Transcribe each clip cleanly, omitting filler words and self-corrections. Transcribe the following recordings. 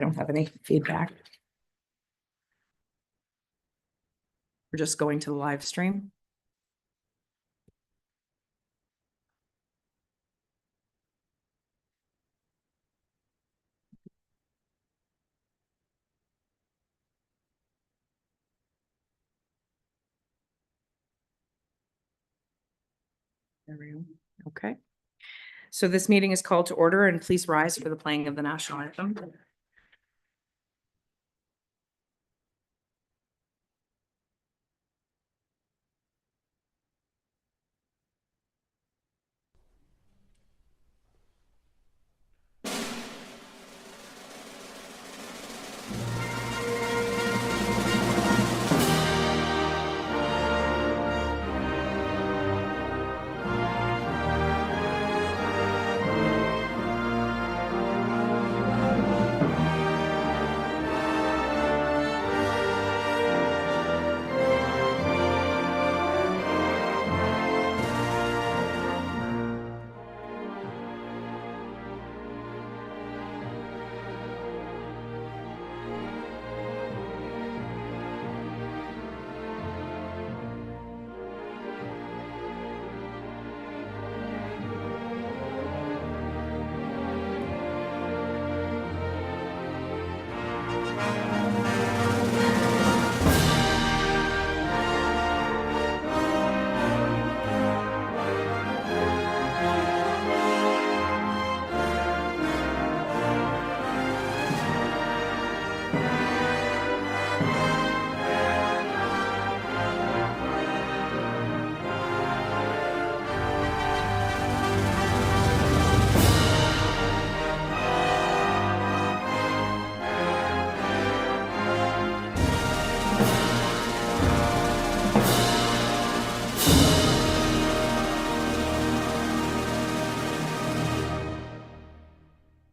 I don't have any feedback. We're just going to the live stream. There we go. Okay. So this meeting is called to order, and please rise for the playing of the national anthem.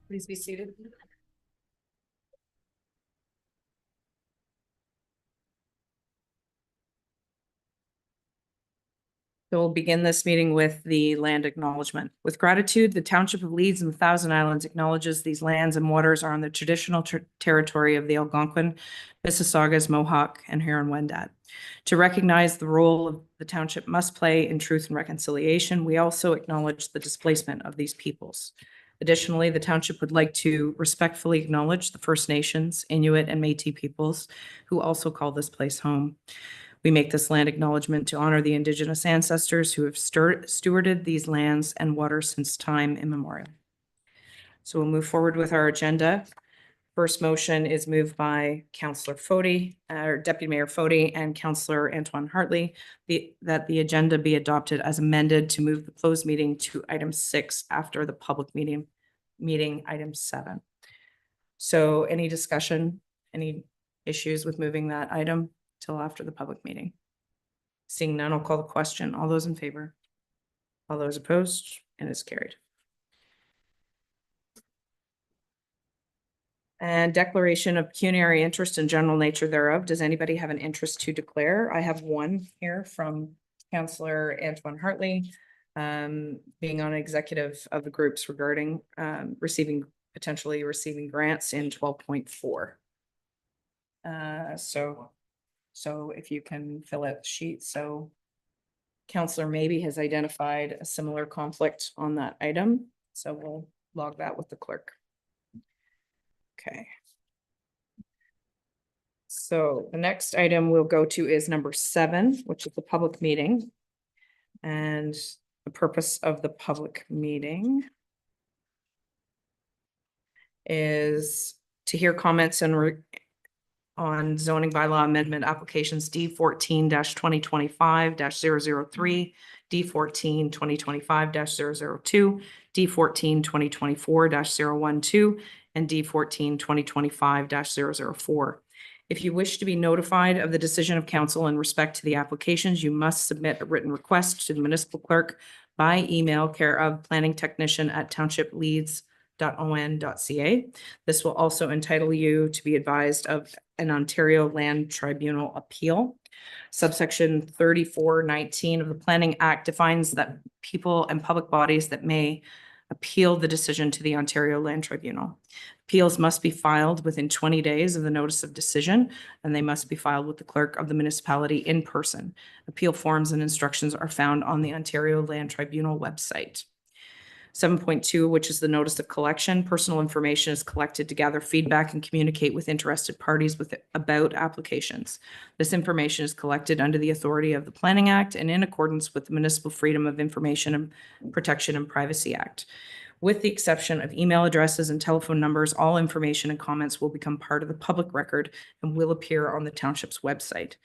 Please be seated. So we'll begin this meeting with the land acknowledgement. With gratitude, the Township of Leeds and the Thousand Islands acknowledges these lands and waters are on the traditional territory of the Algonquin, Mississaugas, Mohawk, and Huron-Wendat. To recognize the role the township must play in truth and reconciliation, we also acknowledge the displacement of these peoples. Additionally, the township would like to respectfully acknowledge the First Nations, Inuit, and Métis peoples who also call this place home. We make this land acknowledgement to honor the Indigenous ancestors who have stewarded these lands and waters since time immemorial. So we'll move forward with our agenda. First motion is moved by Councillor Foti, or Deputy Mayor Foti, and Councillor Antoine Hartley, that the agenda be adopted as amended to move the closed meeting to item 6 after the public meeting item 7. So any discussion, any issues with moving that item till after the public meeting? Seeing none, I'll call the question. All those in favor? All those opposed? And it's carried. And declaration of pecuniary interest and general nature thereof. Does anybody have an interest to declare? I have one here from Councillor Antoine Hartley, being on executive of the groups regarding potentially receiving grants in 12.4. So if you can fill out the sheet. So Councillor maybe has identified a similar conflict on that item. So we'll log that with the clerk. Okay. So the next item we'll go to is number 7, which is the public meeting. And the purpose of the public meeting is to hear comments on zoning bylaw amendment applications D14-2025-003, D14-2025-002, D14-2024-012, and D14-2025-004. If you wish to be notified of the decision of council in respect to the applications, you must submit a written request to the municipal clerk by email, care of planningtechnician@townshipleads.on.ca. This will also entitle you to be advised of an Ontario Land Tribunal appeal. Subsection 3419 of the Planning Act defines that people and public bodies that may appeal the decision to the Ontario Land Tribunal. Appeals must be filed within 20 days of the notice of decision, and they must be filed with the clerk of the municipality in person. Appeal forms and instructions are found on the Ontario Land Tribunal website. 7.2, which is the notice of collection. Personal information is collected to gather feedback and communicate with interested parties about applications. This information is collected under the authority of the Planning Act and in accordance with the Municipal Freedom of Information and Protection and Privacy Act. With the exception of email addresses and telephone numbers, all information and comments will become part of the public record and will appear on the township's website.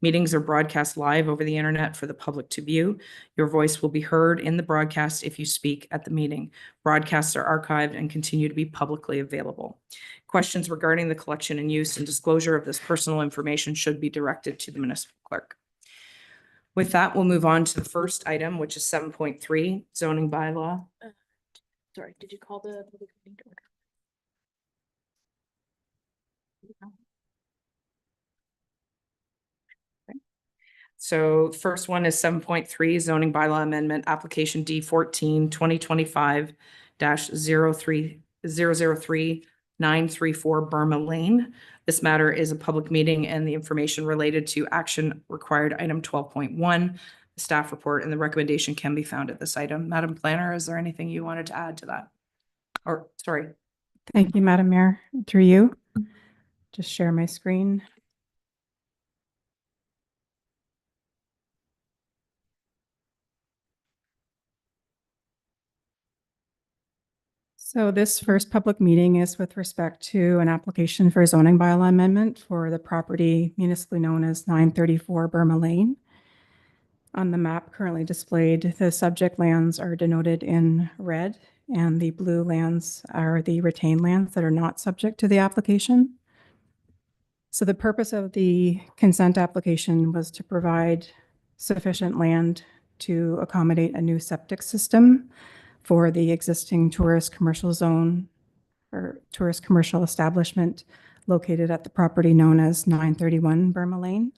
Meetings are broadcast live over the internet for the public to view. Your voice will be heard in the broadcast if you speak at the meeting. Broadcasts are archived and continue to be publicly available. Questions regarding the collection and use and disclosure of this personal information should be directed to the municipal clerk. With that, we'll move on to the first item, which is 7.3, zoning bylaw. Sorry, did you call the public meeting to order? So first one is 7.3 zoning bylaw amendment application D 14 2025-003-934 Burma Lane. This matter is a public meeting and the information related to action required item 12.1. The staff report and the recommendation can be found at this item. Madam Planner, is there anything you wanted to add to that? Or, sorry. Thank you, Madam Mayor. Through you, just share my screen. So this first public meeting is with respect to an application for a zoning bylaw amendment for the property municipally known as 934 Burma Lane. On the map currently displayed, the subject lands are denoted in red, and the blue lands are the retained lands that are not subject to the application. So the purpose of the consent application was to provide sufficient land to accommodate a new septic system for the existing tourist commercial zone or tourist commercial establishment located at the property known as 931 Burma Lane.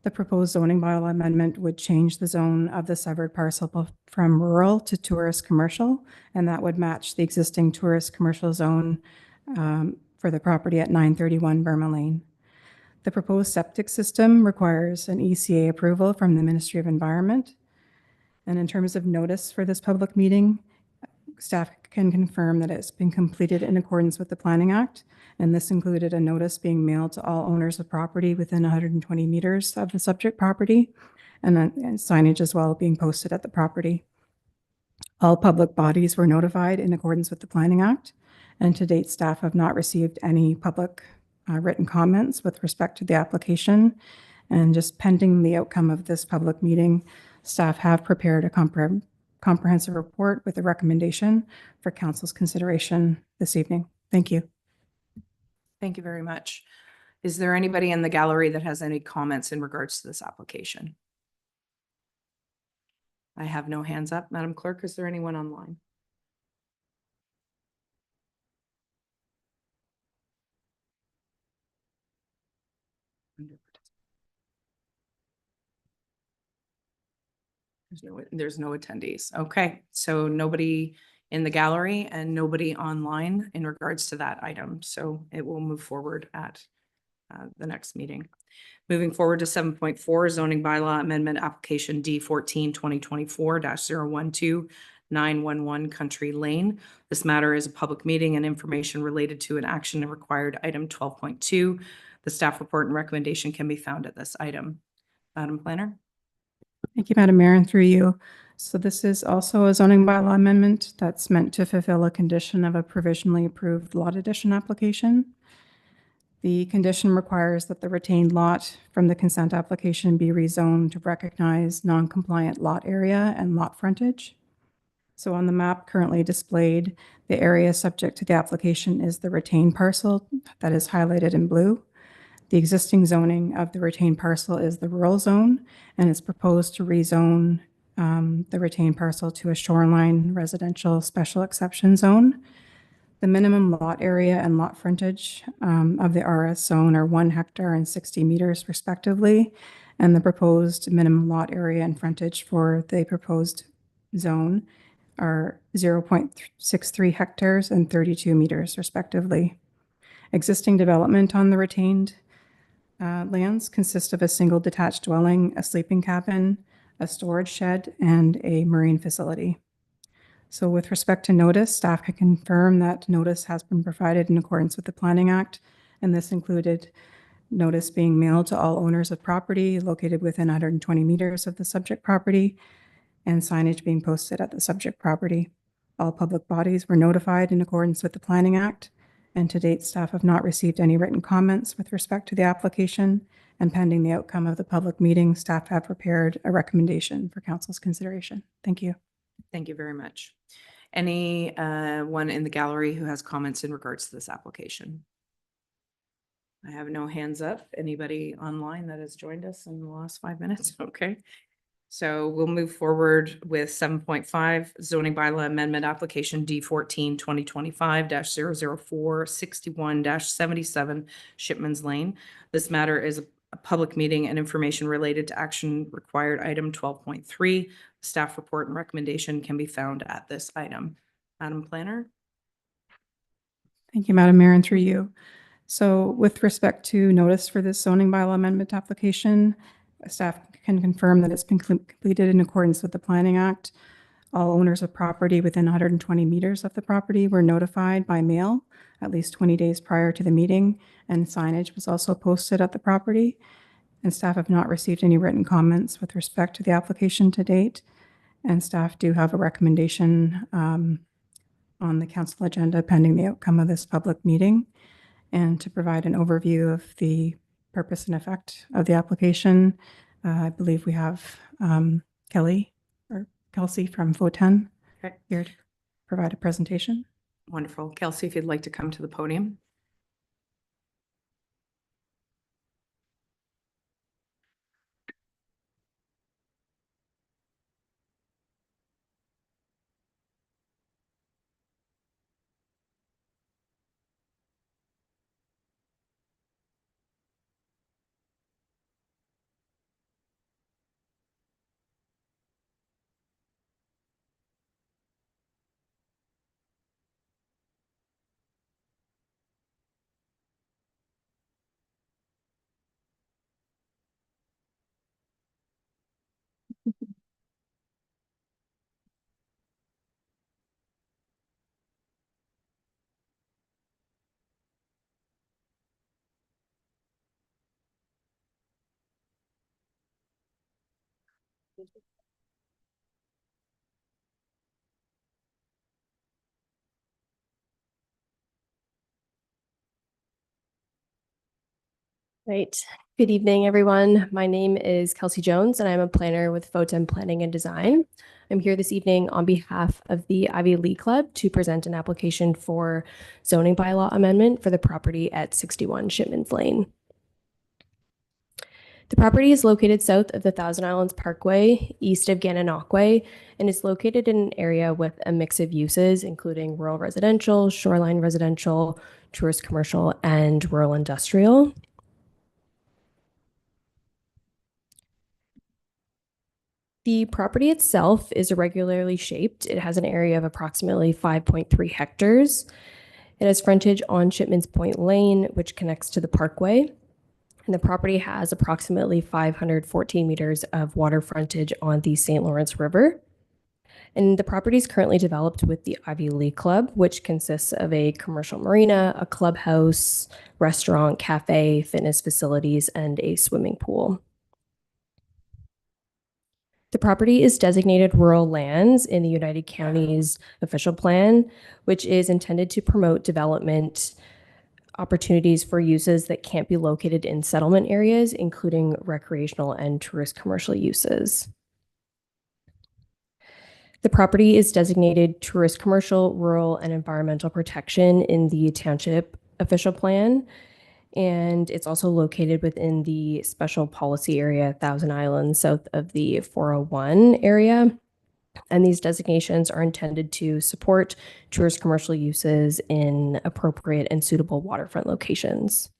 The proposed zoning bylaw amendment would change the zone of the severed parcel from rural to tourist commercial, and that would match the existing tourist commercial zone for the property at 931 Burma Lane. The proposed septic system requires an ECA approval from the Ministry of Environment. And in terms of notice for this public meeting, staff can confirm that it's been completed in accordance with the Planning Act. And this included a notice being mailed to all owners of property within 120 meters of the subject property, and signage as well being posted at the property. All public bodies were notified in accordance with the Planning Act. And to date, staff have not received any public written comments with respect to the application. And just pending the outcome of this public meeting, staff have prepared a comprehensive report with a recommendation for council's consideration this evening. Thank you. Thank you very much. Is there anybody in the gallery that has any comments in regards to this application? I have no hands up. Madam Clerk, is there anyone online? There's no attendees. Okay, so nobody in the gallery and nobody online in regards to that item. So it will move forward at the next meeting. Moving forward to 7.4 zoning bylaw amendment application D 14 2024-012 911 Country Lane. This matter is a public meeting and information related to an action required item 12.2. The staff report and recommendation can be found at this item. Madam Planner. Thank you, Madam Mayor, and through you. So this is also a zoning bylaw amendment that's meant to fulfill a condition of a provisionally approved lot addition application. The condition requires that the retained lot from the consent application be rezoned to recognize non-compliant lot area and lot frontage. So on the map currently displayed, the area subject to the application is the retained parcel that is highlighted in blue. The existing zoning of the retained parcel is the rural zone, and it's proposed to rezone the retained parcel to a shoreline residential special exception zone. The minimum lot area and lot frontage of the RS zone are 1 hectare and 60 meters respectively, and the proposed minimum lot area and frontage for the proposed zone are 0.63 hectares and 32 meters respectively. Existing development on the retained lands consist of a single detached dwelling, a sleeping cabin, a storage shed, and a marine facility. So with respect to notice, staff can confirm that notice has been provided in accordance with the Planning Act, and this included notice being mailed to all owners of property located within 120 meters of the subject property, and signage being posted at the subject property. All public bodies were notified in accordance with the Planning Act, and to date, staff have not received any written comments with respect to the application, and pending the outcome of the public meeting, staff have prepared a recommendation for council's consideration. Thank you. Thank you very much. Any one in the gallery who has comments in regards to this application? I have no hands up. Anybody online that has joined us in the last 5 minutes? Okay. So we'll move forward with 7.5 zoning bylaw amendment application D14 2025-004 61-77 Shipman's Lane. This matter is a public meeting and information related to action required item 12.3. Staff report and recommendation can be found at this item. Madam Planner? Thank you, Madam Mayor, and through you. So with respect to notice for this zoning bylaw amendment application, staff can confirm that it's been completed in accordance with the Planning Act. All owners of property within 120 meters of the property were notified by mail at least 20 days prior to the meeting, and signage was also posted at the property. And staff have not received any written comments with respect to the application to date. And staff do have a recommendation on the council agenda pending the outcome of this public meeting. And to provide an overview of the purpose and effect of the application, I believe we have Kelsey from FOTEN Okay. here to provide a presentation. Wonderful. Kelsey, if you'd like to come to the podium. Right. Good evening, everyone. My name is Kelsey Jones, and I'm a planner with FOTEN Planning and Design. I'm here this evening on behalf of the Ivy League Club to present an application for zoning bylaw amendment for the property at 61 Shipman's Lane. The property is located south of the Thousand Islands Parkway, east of Gananoque, and is located in an area with a mix of uses, including rural residential, shoreline residential, tourist commercial, and rural industrial. The property itself is irregularly shaped. It has an area of approximately 5.3 hectares. It has frontage on Shipman's Point Lane, which connects to the parkway. And the property has approximately 514 meters of water frontage on the St. Lawrence River. And the property is currently developed with the Ivy League Club, which consists of a commercial marina, a clubhouse, restaurant, cafe, fitness facilities, and a swimming pool. The property is designated rural lands in the United Counties official plan, which is intended to promote development opportunities for uses that can't be located in settlement areas, including recreational and tourist commercial uses. The property is designated tourist commercial, rural, and environmental protection in the township official plan. And it's also located within the special policy area, Thousand Islands, south of the 401 area. And these designations are intended to support tourist commercial uses in appropriate and suitable waterfront locations.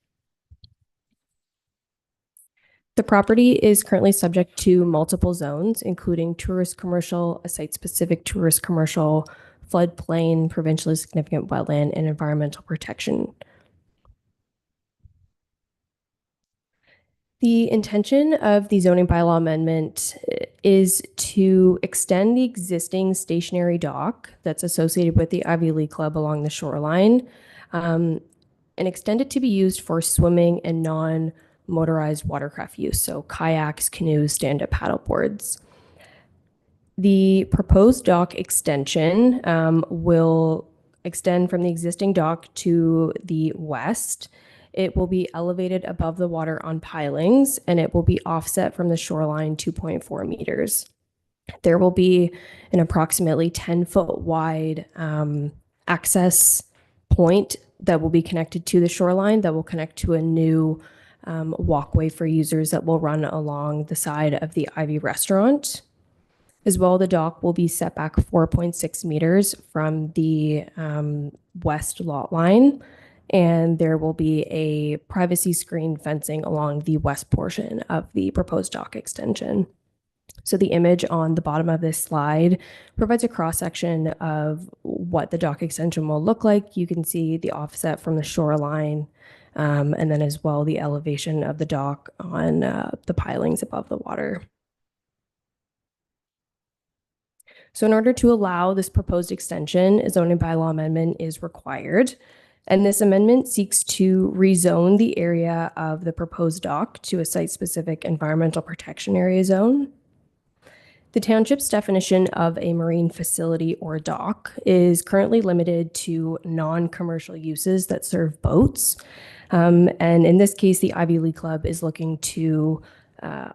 The property is currently subject to multiple zones, including tourist commercial, a site-specific tourist commercial, floodplain, provincially significant wetland, and environmental protection. The intention of the zoning bylaw amendment is to extend the existing stationary dock that's associated with the Ivy League Club along the shoreline, and extend it to be used for swimming and non-motorized watercraft use, so kayaks, canoes, stand-up paddleboards. The proposed dock extension will extend from the existing dock to the west. It will be elevated above the water on pilings, and it will be offset from the shoreline 2.4 meters. There will be an approximately 10-foot wide access point that will be connected to the shoreline that will connect to a new walkway for users that will run along the side of the Ivy restaurant. As well, the dock will be set back 4.6 meters from the west lot line, and there will be a privacy screen fencing along the west portion of the proposed dock extension. So the image on the bottom of this slide provides a cross-section of what the dock extension will look like. You can see the offset from the shoreline, and then as well the elevation of the dock on the pilings above the water. So in order to allow this proposed extension, a zoning bylaw amendment is required. And this amendment seeks to rezone the area of the proposed dock to a site-specific environmental protection area zone. The township's definition of a marine facility or dock is currently limited to non-commercial uses that serve boats. And in this case, the Ivy League Club is looking to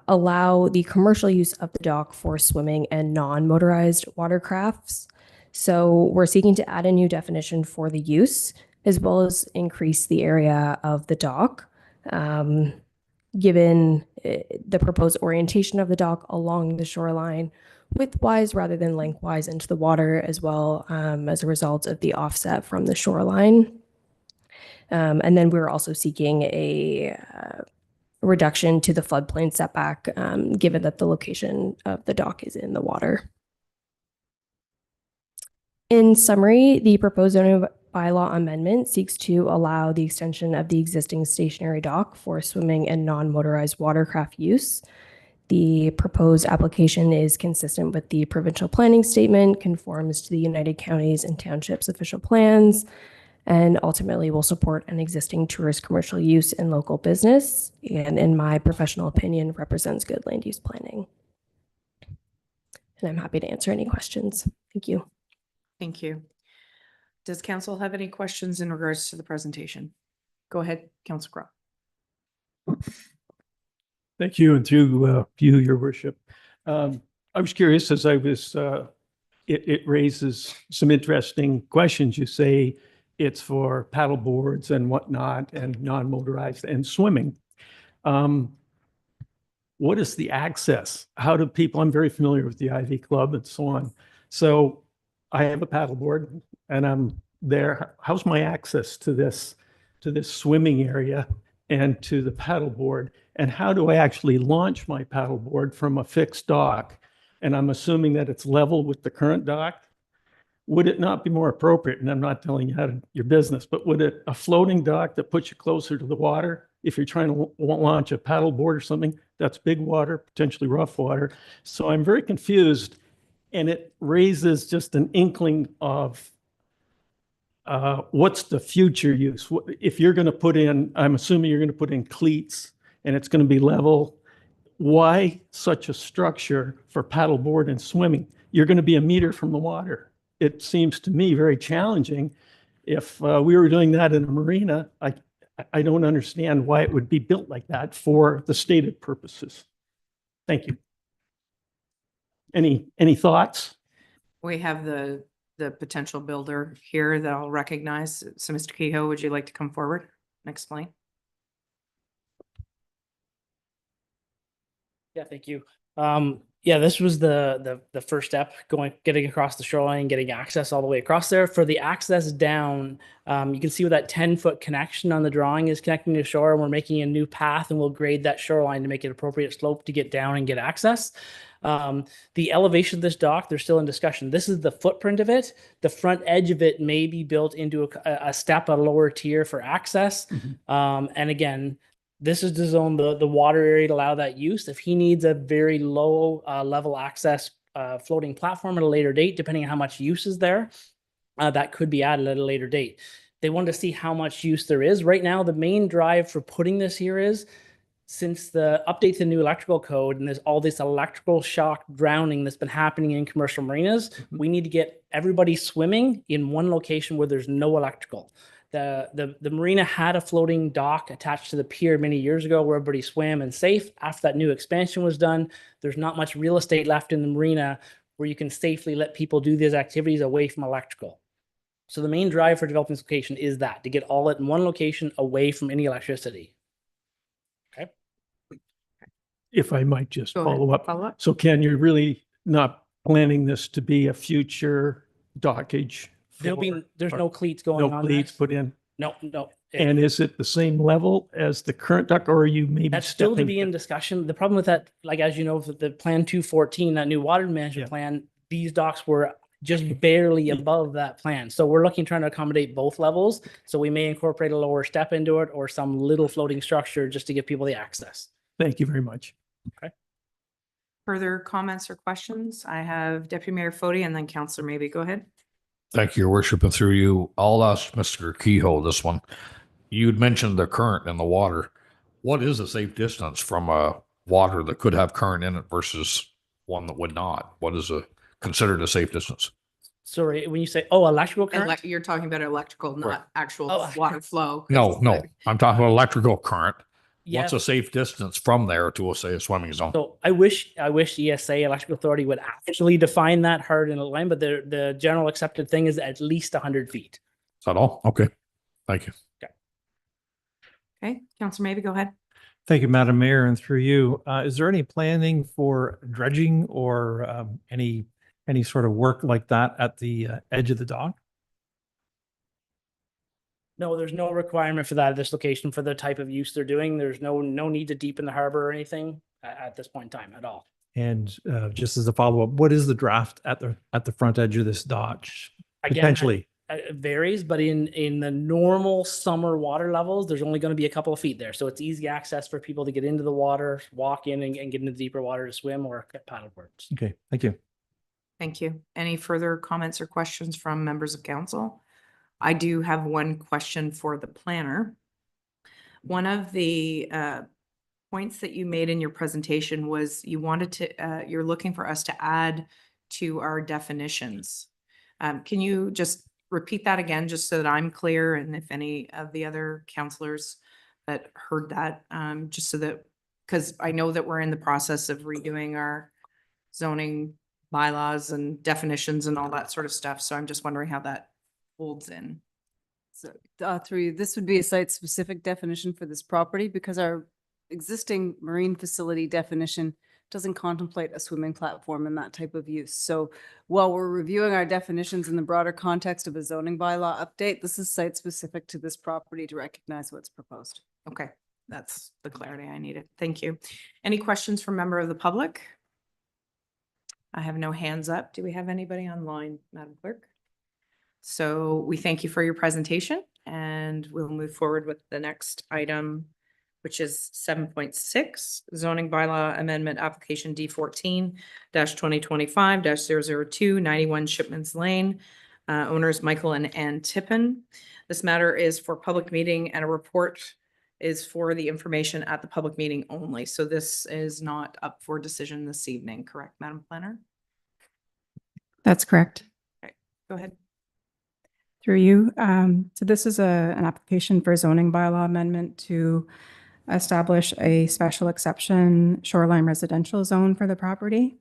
allow the commercial use of the dock for swimming and non-motorized watercrafts. So we're seeking to add a new definition for the use, as well as increase the area of the dock, given the proposed orientation of the dock along the shoreline, widthwise rather than lengthwise into the water, as well as a result of the offset from the shoreline. And then we're also seeking a reduction to the floodplain setback, given that the location of the dock is in the water. In summary, the proposed zoning bylaw amendment seeks to allow the extension of the existing stationary dock for swimming and non-motorized watercraft use. The proposed application is consistent with the provincial planning statement, conforms to the United Counties and Townships official plans, and ultimately will support an existing tourist commercial use in local business, and in my professional opinion, represents good land use planning. And I'm happy to answer any questions. Thank you. Thank you. Does council have any questions in regards to the presentation? Go ahead, Council Crowe. Thank you, and through you, your worship. I was curious as I was, it raises some interesting questions. You say it's for paddle boards and whatnot and non-motorized and swimming. What is the access? How do people, I'm very familiar with the Ivy Club and so on. So I have a paddle board and I'm there. How's my access to this swimming area and to the paddle board? And how do I actually launch my paddle board from a fixed dock? And I'm assuming that it's level with the current dock. Would it not be more appropriate, and I'm not telling you how to your business, but would it a floating dock that puts you closer to the water if you're trying to launch a paddle board or something? That's big water, potentially rough water. So I'm very confused, and it raises just an inkling of what's the future use? If you're going to put in, I'm assuming you're going to put in cleats and it's going to be level. Why such a structure for paddleboard and swimming? You're going to be a meter from the water. It seems to me very challenging. If we were doing that in a marina, I don't understand why it would be built like that for the stated purposes. Thank you. Any thoughts? We have the potential builder here that I'll recognize. So Mr. Kehoe, would you like to come forward and explain? Yeah, thank you. Yeah, this was the first step, getting across the shoreline, getting access all the way across there. For the access down, you can see where that 10-foot connection on the drawing is connecting to shore, and we're making a new path, and we'll grade that shoreline to make it appropriate slope to get down and get access. The elevation of this dock, they're still in discussion. This is the footprint of it. The front edge of it may be built into a step, a lower tier for access. And again, this is to zone the water area to allow that use. If he needs a very low level access floating platform at a later date, depending on how much use is there, that could be added at a later date. They wanted to see how much use there is. Right now, the main drive for putting this here is, since the update to the new electrical code and there's all this electrical shock drowning that's been happening in commercial marinas, we need to get everybody swimming in one location where there's no electrical. The marina had a floating dock attached to the pier many years ago where everybody swam and safe. After that new expansion was done, there's not much real estate left in the marina where you can safely let people do these activities away from electrical. So the main drive for developing this location is that, to get all it in one location away from any electricity. Okay. If I might just Go ahead. follow up. Follow up? So Ken, you're really not planning this to be a future dockage? There's no cleats going No on. cleats there. put in? No. And is it the same level as the current dock, or are you maybe That's still to stepping? be in discussion. The problem with that, like, as you know, the Plan 214, that new water management Yeah. plan, these docks were just barely above that plan. So we're trying to accommodate both levels. So we may incorporate a lower step into it or some little floating structure just to give people the access. Thank you very much. Further comments or questions? I have Deputy Mayor Fode and then Councillor Maybe. Go ahead. Thank you, Your Worship, and through you, I'll ask Mr. Kehoe this one. You'd mentioned the current in the water. What is a safe distance from a water that could have current in it versus one that would not? What is considered a safe distance? Sorry, when you say, electrical current? You're talking about electrical, Right. not actual Oh. water flow. No, I'm talking about electrical current. Yes. What's a safe distance from there to, say, a swimming zone? So I wish ESA, Electrical Authority, would actually define that hard in a line, but the general accepted thing is at least 100 feet. Is that all? Okay. Thank you. Okay, Councillor Maybe, go ahead. Thank you, Madam Mayor, and through you. Is there any planning for dredging or any sort of work like that at the edge of the dock? No, there's no requirement for that at this location for the type of use they're doing. There's no need to deepen the harbor or anything at this point in time at all. And just as a follow-up, what is the draft at the front edge of this dock? Again, Potentially. It varies, but in the normal summer water levels, there's only going to be a couple of feet there. So it's easy access for people to get into the water, walk in and get into the deeper water to swim or paddle boards. Okay, thank you. Thank you. Any further comments or questions from members of council? I do have one question for the planner. One of the points that you made in your presentation was you wanted to, you're looking for us to add to our definitions. Can you just repeat that again, just so that I'm clear, and if any of the other counselors that heard that, just so that, because I know that we're in the process of redoing our zoning bylaws and definitions and all that sort of stuff. So I'm just wondering how that holds in. So, this would be a site-specific definition for this property because our existing marine facility definition doesn't contemplate a swimming platform and that type of use. So while we're reviewing our definitions in the broader context of a zoning bylaw update, this is site-specific to this property to recognize what's proposed. Okay, that's the clarity I needed. Thank you. Any questions from member of the public? I have no hands up. Do we have anybody online, Madam Clerk? So we thank you for your presentation and we'll move forward with the next item, which is 7.6 zoning bylaw amendment application D14-2025-002 91 Shipmans Lane. Owners Michael and Ann Tippin. This matter is for public meeting and a report is for the information at the public meeting only. So this is not up for decision this evening, correct, Madam Planner? That's correct. Go ahead. Through you. So this is an application for zoning bylaw amendment to establish a special exception shoreline residential zone for the property.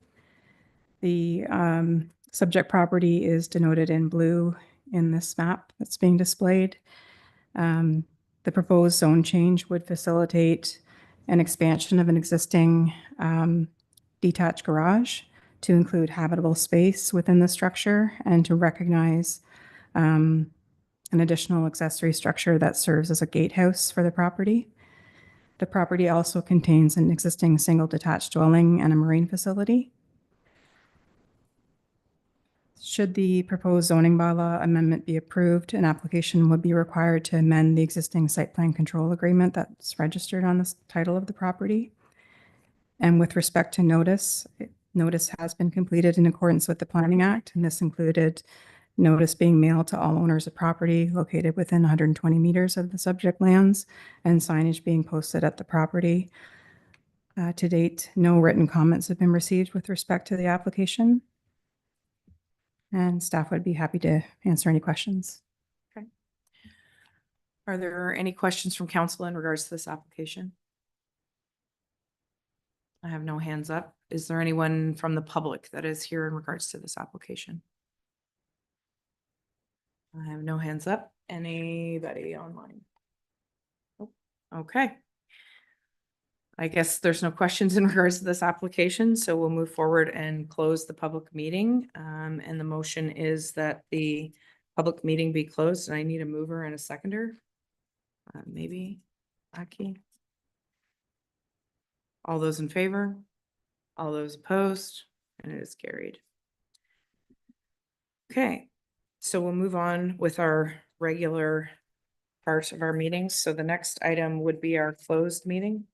The subject property is denoted in blue in this map that's being displayed. The proposed zone change would facilitate an expansion of an existing detached garage to include habitable space within the structure and to recognize an additional accessory structure that serves as a gatehouse for the property. The property also contains an existing single detached dwelling and a marine facility. Should the proposed zoning bylaw amendment be approved, an application would be required to amend the existing site plan control agreement that's registered on the title of the property. And with respect to notice, notice has been completed in accordance with the Planning Act, and this included notice being mailed to all owners of property located within 120 meters of the subject lands and signage being posted at the property. To date, no written comments have been received with respect to the application. And staff would be happy to answer any questions. Are there any questions from council in regards to this application? I have no hands up. Is there anyone from the public that is here in regards to this application? I have no hands up. Anybody online? Nope. Okay. I guess there's no questions in regards to this application, so we'll move forward and close the public meeting. And the motion is that the public meeting be closed, and I need a mover and a seconder. Maybe Aki. All those in favor? All those opposed? And it is carried. Okay, so we'll move on with our regular part of our meetings. So the next item would be our closed meeting.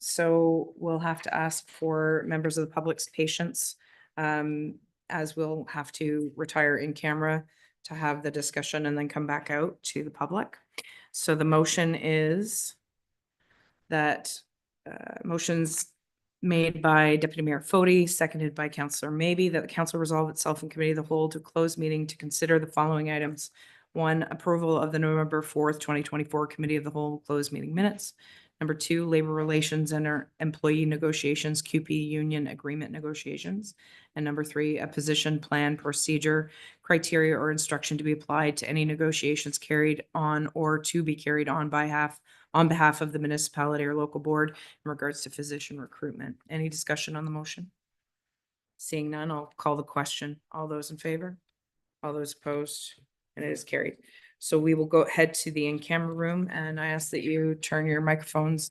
So we'll have to ask for members of the public's patience, as we'll have to retire in camera to have the discussion and then come back out to the public. So the motion is that motions made by Deputy Mayor Foti, seconded by Councillor Maybe, that the council resolve itself in committee of the whole to close meeting to consider the following items. 1, approval of the November 4th, 2024 committee of the whole closed meeting minutes. Number 2, labor relations and our employee negotiations, QP union agreement negotiations. And number 3, a position plan procedure, criteria or instruction to be applied to any negotiations carried on or to be carried on on behalf of the municipality or local board in regards to physician recruitment. Any discussion on the motion? Seeing none, I'll call the question. All those in favor? All those opposed? And it is carried. So we will go ahead to the in-camera room, and I ask that you turn your microphones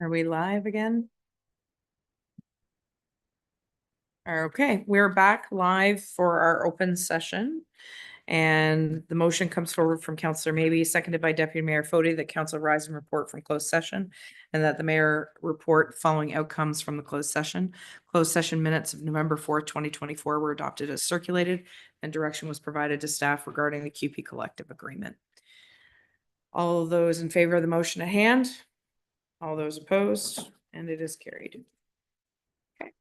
Are we live again? Okay, we're back live for our open session. And the motion comes forward from Councillor Maybe, seconded by Deputy Mayor Fody, that council rise and report from closed session, and that the mayor report following outcomes from the closed session. Closed session minutes of November 4th, 2024 were adopted as circulated, and direction was provided to staff regarding the QP collective agreement. All those in favor of the motion at hand? All those opposed? And it is carried. Okay.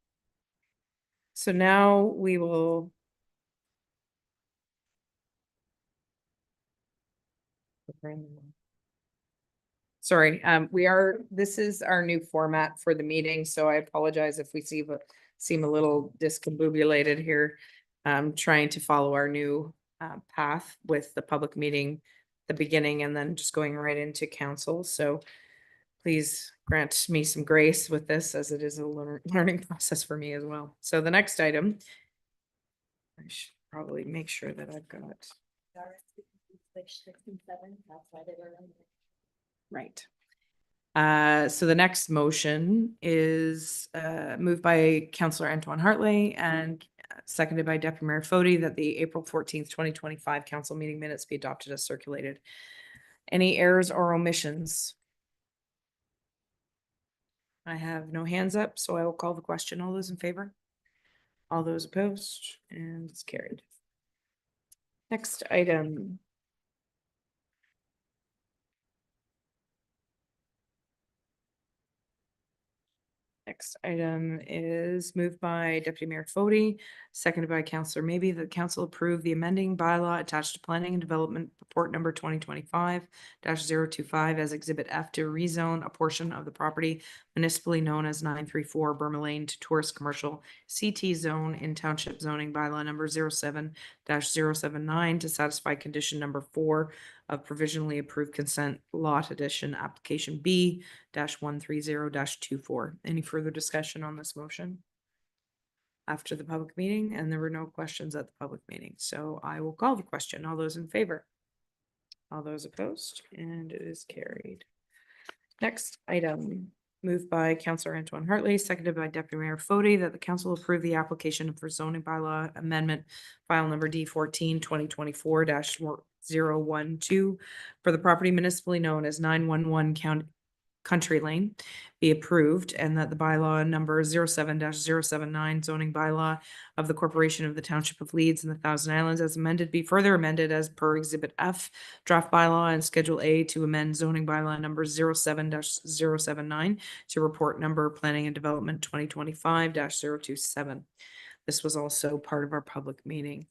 So now we will sorry, this is our new format for the meeting, so I apologize if we seem a little discombobulated here. Trying to follow our new path with the public meeting, the beginning, and then just going right into council. So please grant me some grace with this, as it is a learning process for me as well. So the next item, I should probably make sure that I've got. Right. So the next motion is moved by Councillor Antoine Hartley and seconded by Deputy Mayor Fody, that the April 14th, 2025 council meeting minutes be adopted as circulated. Any errors or omissions? I have no hands up, so I will call the question. All those in favor? All those opposed? And it's carried. Next item. Next item is moved by Deputy Mayor Fody, seconded by Councillor Maybe, that council approve the amending bylaw attached to Planning and Development Report number 2025-025 as Exhibit F to rezone a portion of the property municipally known as 934 Burma Lane to tourist commercial CT zone in Township Zoning Bylaw number 07-079 to satisfy condition number 4 of provisionally approved consent lot addition application B-130-24. Any further discussion on this motion after the public meeting? And there were no questions at the public meeting, so I will call the question. All those in favor? All those opposed? And it is carried. Next item, moved by Councillor Antoine Hartley, seconded by Deputy Mayor Fody, that the council approve the application for zoning bylaw amendment file number D14 2024-012 for the property municipally known as 911 Country Lane be approved, and that the bylaw number 07-079 zoning bylaw of the Corporation of the Township of Leeds and the Thousand Islands as amended be further amended as per Exhibit F draft bylaw and Schedule A to amend zoning bylaw number 07-079 to report number Planning and Development 2025-027. This was also part of our public meeting.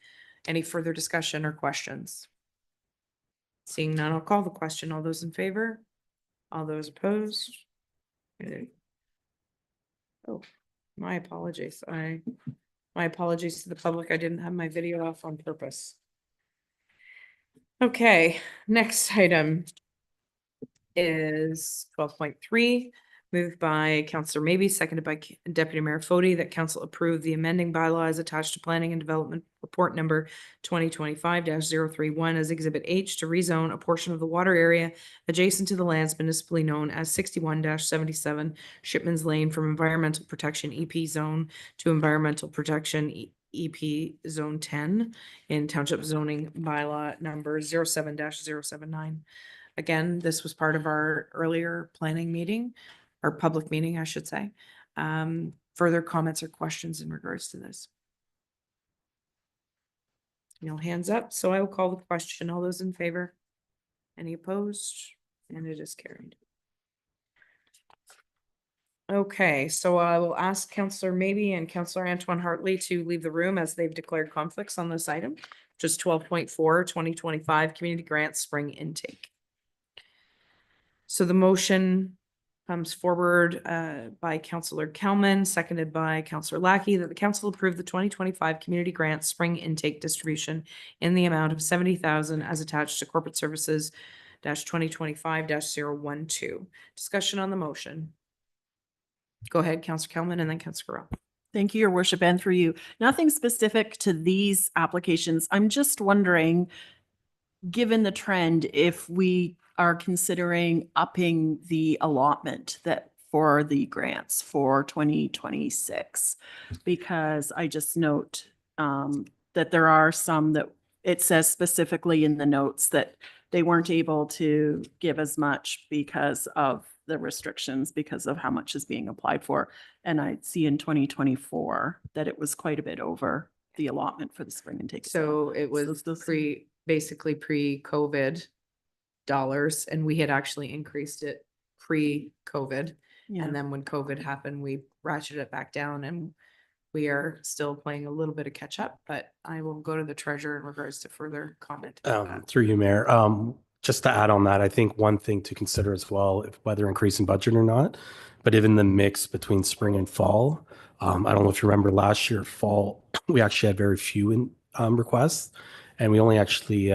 Any further discussion or questions? Seeing none, I'll call the question. All those in favor? All those opposed? Okay. Oh, my apologies. My apologies to the public. I didn't have my video off on purpose. Okay, next item is 12.3, moved by Councillor Maybe, seconded by Deputy Mayor Fody, that council approve the amending bylaws attached to Planning and Development Report number 2025-031 as Exhibit H to rezone a portion of the water area adjacent to the lands municipally known as 61-77 Shipman's Lane from Environmental Protection EP Zone to Environmental Protection EP Zone 10 in Township Zoning Bylaw number 07-079. Again, this was part of our earlier planning meeting, or public meeting, I should say. Further comments or questions in regards to this? No hands up, so I will call the question. All those in favor? Any opposed? And it is carried. Okay, so I will ask Councillor Maybe and Councillor Antoine Hartley to leave the room as they've declared conflicts on this item. Just 12.4, 2025 Community Grants Spring Intake. So the motion comes forward by Councillor Kelman, seconded by Councillor Lackey, that the council approve the 2025 Community Grant Spring Intake Distribution in the amount of $70,000 as attached to Corporate Services -2025-012. Discussion on the motion. Go ahead, Councillor Kelman, and then Councillor Rowe. Thank you, Your Worship, and through you. Nothing specific to these applications. I'm just wondering, given the trend, if we are considering upping the allotment that for the grants for 2026. Because I just note that there are some that it says specifically in the notes that they weren't able to give as much because of the restrictions, because of how much is being applied for. And I see in 2024 that it was quite a bit over the allotment for the spring intake. as well. So it was those- basically pre-COVID dollars, and we had actually increased it pre-COVID. Yeah. And then when COVID happened, we ratcheted it back down, and we are still playing a little bit of catch up, but I will go to the treasurer in regards to further comment. about that. Through you, Mayor. Just to add on that, I think one thing to consider as well, if whether increasing budget or not, but even the mix between spring and fall. I don't know if you remember last year, fall, we actually had very few requests, and we only actually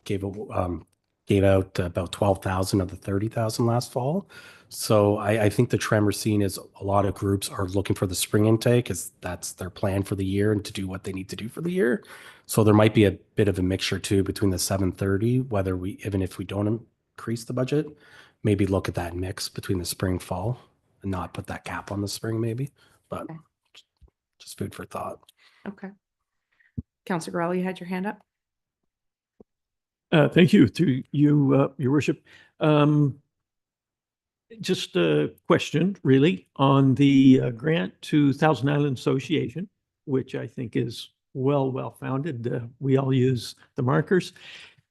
gave out about 12,000 of the 30,000 last fall. So I think the trend we're seeing is a lot of groups are looking for the spring intake, as that's their plan for the year and to do what they need to do for the year. So there might be a bit of a mixture too between the 730, whether we, even if we don't increase the budget, maybe look at that mix between the spring, fall, and not put that cap on the spring maybe, but Okay. just food for thought. Okay. Counselor Growler, you had your hand up? Thank you to you, your worship. Just a question really on the grant to Thousand Island Association, which I think is well-founded. We all use the markers.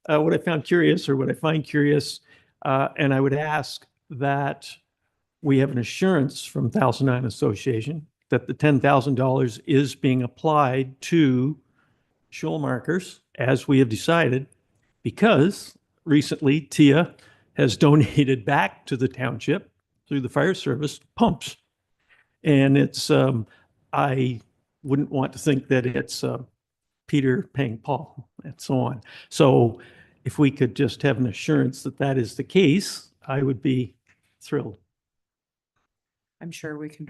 What I found curious, or what I find curious, and I would ask that we have an assurance from Thousand Island Association that the $10,000 is being applied to shoal markers as we have decided, because recently TIA has donated back to the township through the fire service pumps. And it's, I wouldn't want to think that it's Peter paying Paul and so on. So if we could just have an assurance that that is the case, I would be thrilled. I'm sure we can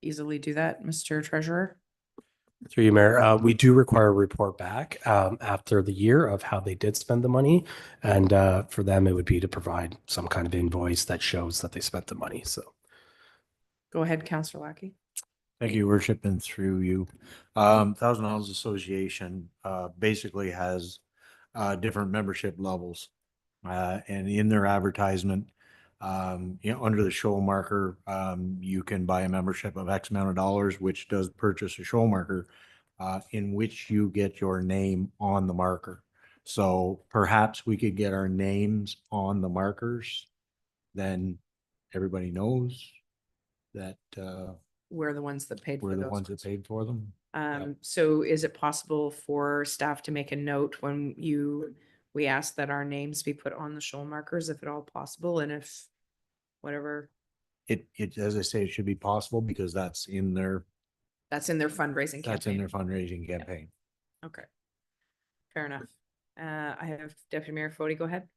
easily do that, Mr. Treasurer. Through you, Mayor, we do require a report back after the year of how they did spend the money. And for them, it would be to provide some kind of invoice that shows that they spent the money. So Go ahead, Counselor Lackey. Thank you, Worship, and through you. Thousand Islands Association basically has different membership levels. And in their advertisement, under the shoal marker, you can buy a membership of X amount of dollars, which does purchase a shoal marker, in which you get your name on the marker. So perhaps we could get our names on the markers, then everybody knows that We're the ones that paid for we're the those. ones that paid for them. So is it possible for staff to make a note when we ask that our names be put on the shoal markers, if at all possible, and if whatever, It, as I say, it should be possible because that's in their fundraising campaign? fundraising campaign. Okay. Fair enough. I have Deputy Mayor Fody, go ahead.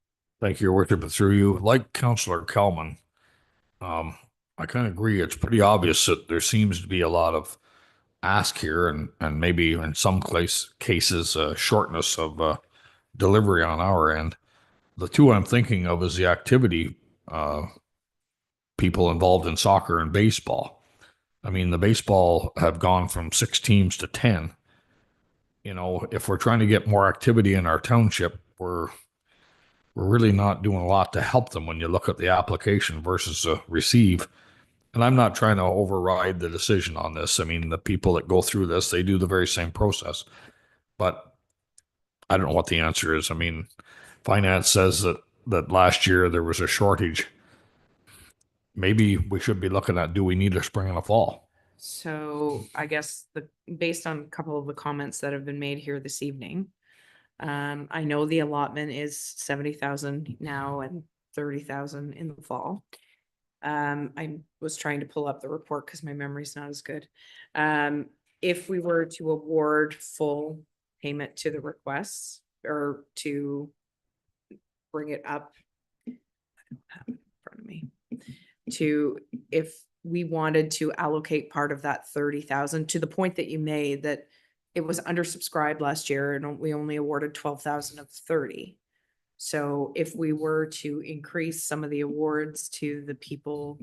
Thank you, Your Worship, but through you, like Councillor Kelman, I kind of agree. It's pretty obvious that there seems to be a lot of ask here and maybe in some cases, shortness of delivery on our end. The two I'm thinking of is the activity people involved in soccer and baseball. I mean, the baseball have gone from 6 teams to 10. You know, if we're trying to get more activity in our township, we're really not doing a lot to help them when you look at the application versus receive. And I'm not trying to override the decision on this. I mean, the people that go through this, they do the very same process. But I don't know what the answer is. I mean, finance says that last year there was a shortage. Maybe we should be looking at, do we need a spring and a fall? So I guess based on a couple of the comments that have been made here this evening, I know the allotment is 70,000 now and 30,000 in the fall. I was trying to pull up the report because my memory's not as good. If we were to award full payment to the requests or to bring it up, I don't have it in front of me, if we wanted to allocate part of that 30,000 to the point that you made that it was undersubscribed last year and we only awarded 12,000 of 30. So if we were to increase some of the awards to the people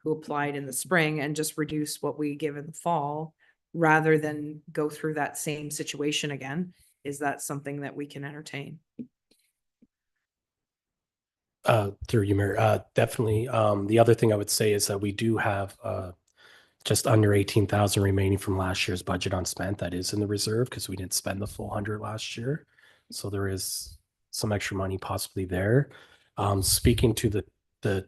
who applied in the spring and just reduce what we give in the fall rather than go through that same situation again. Is that something that we can entertain? Through you, Mayor, definitely. The other thing I would say is that we do have just under 18,000 remaining from last year's budget unspent. That is in the reserve because we didn't spend the full 100 last year. So there is some extra money possibly there. Speaking to the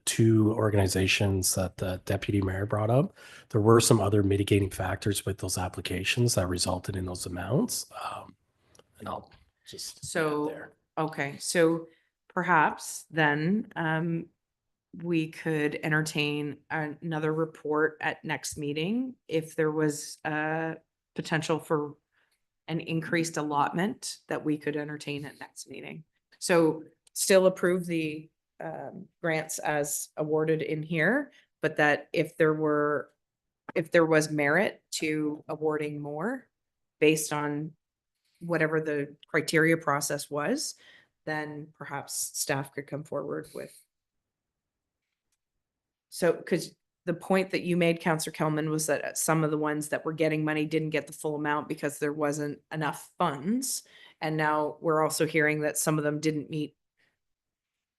two organizations that the deputy mayor brought up, there were some other mitigating factors with those applications that resulted in those amounts. And I'll just leave it So, there. okay, so perhaps then we could entertain another report at next meeting if there was potential for an increased allotment that we could entertain at next meeting. So still approve the grants as awarded in here, but that if there was merit to awarding more based on whatever the criteria process was, then perhaps staff could come forward with. So, because the point that you made, Councillor Kelman, was that some of the ones that were getting money didn't get the full amount because there wasn't enough funds. And now we're also hearing that some of them didn't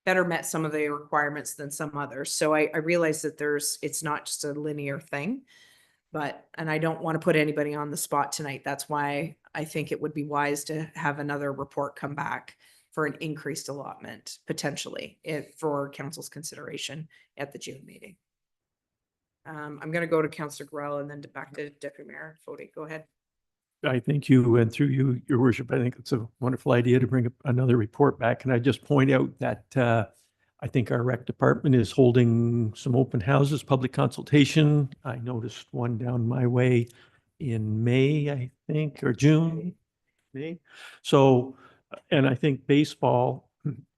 better met some of the requirements than some others. So I realize that it's not just a linear thing, and I don't want to put anybody on the spot tonight. That's why I think it would be wise to have another report come back for an increased allotment, potentially, for council's consideration at the June meeting. I'm going to go to Councillor Grell and then back to Deputy Mayor Fody. Go ahead. I thank you, and through you, your worship, I think it's a wonderful idea to bring up another report back. And I just point out that I think our rec department is holding some open houses, public consultation. I noticed one down my way in May, I think, or June, May. So, and I think baseball,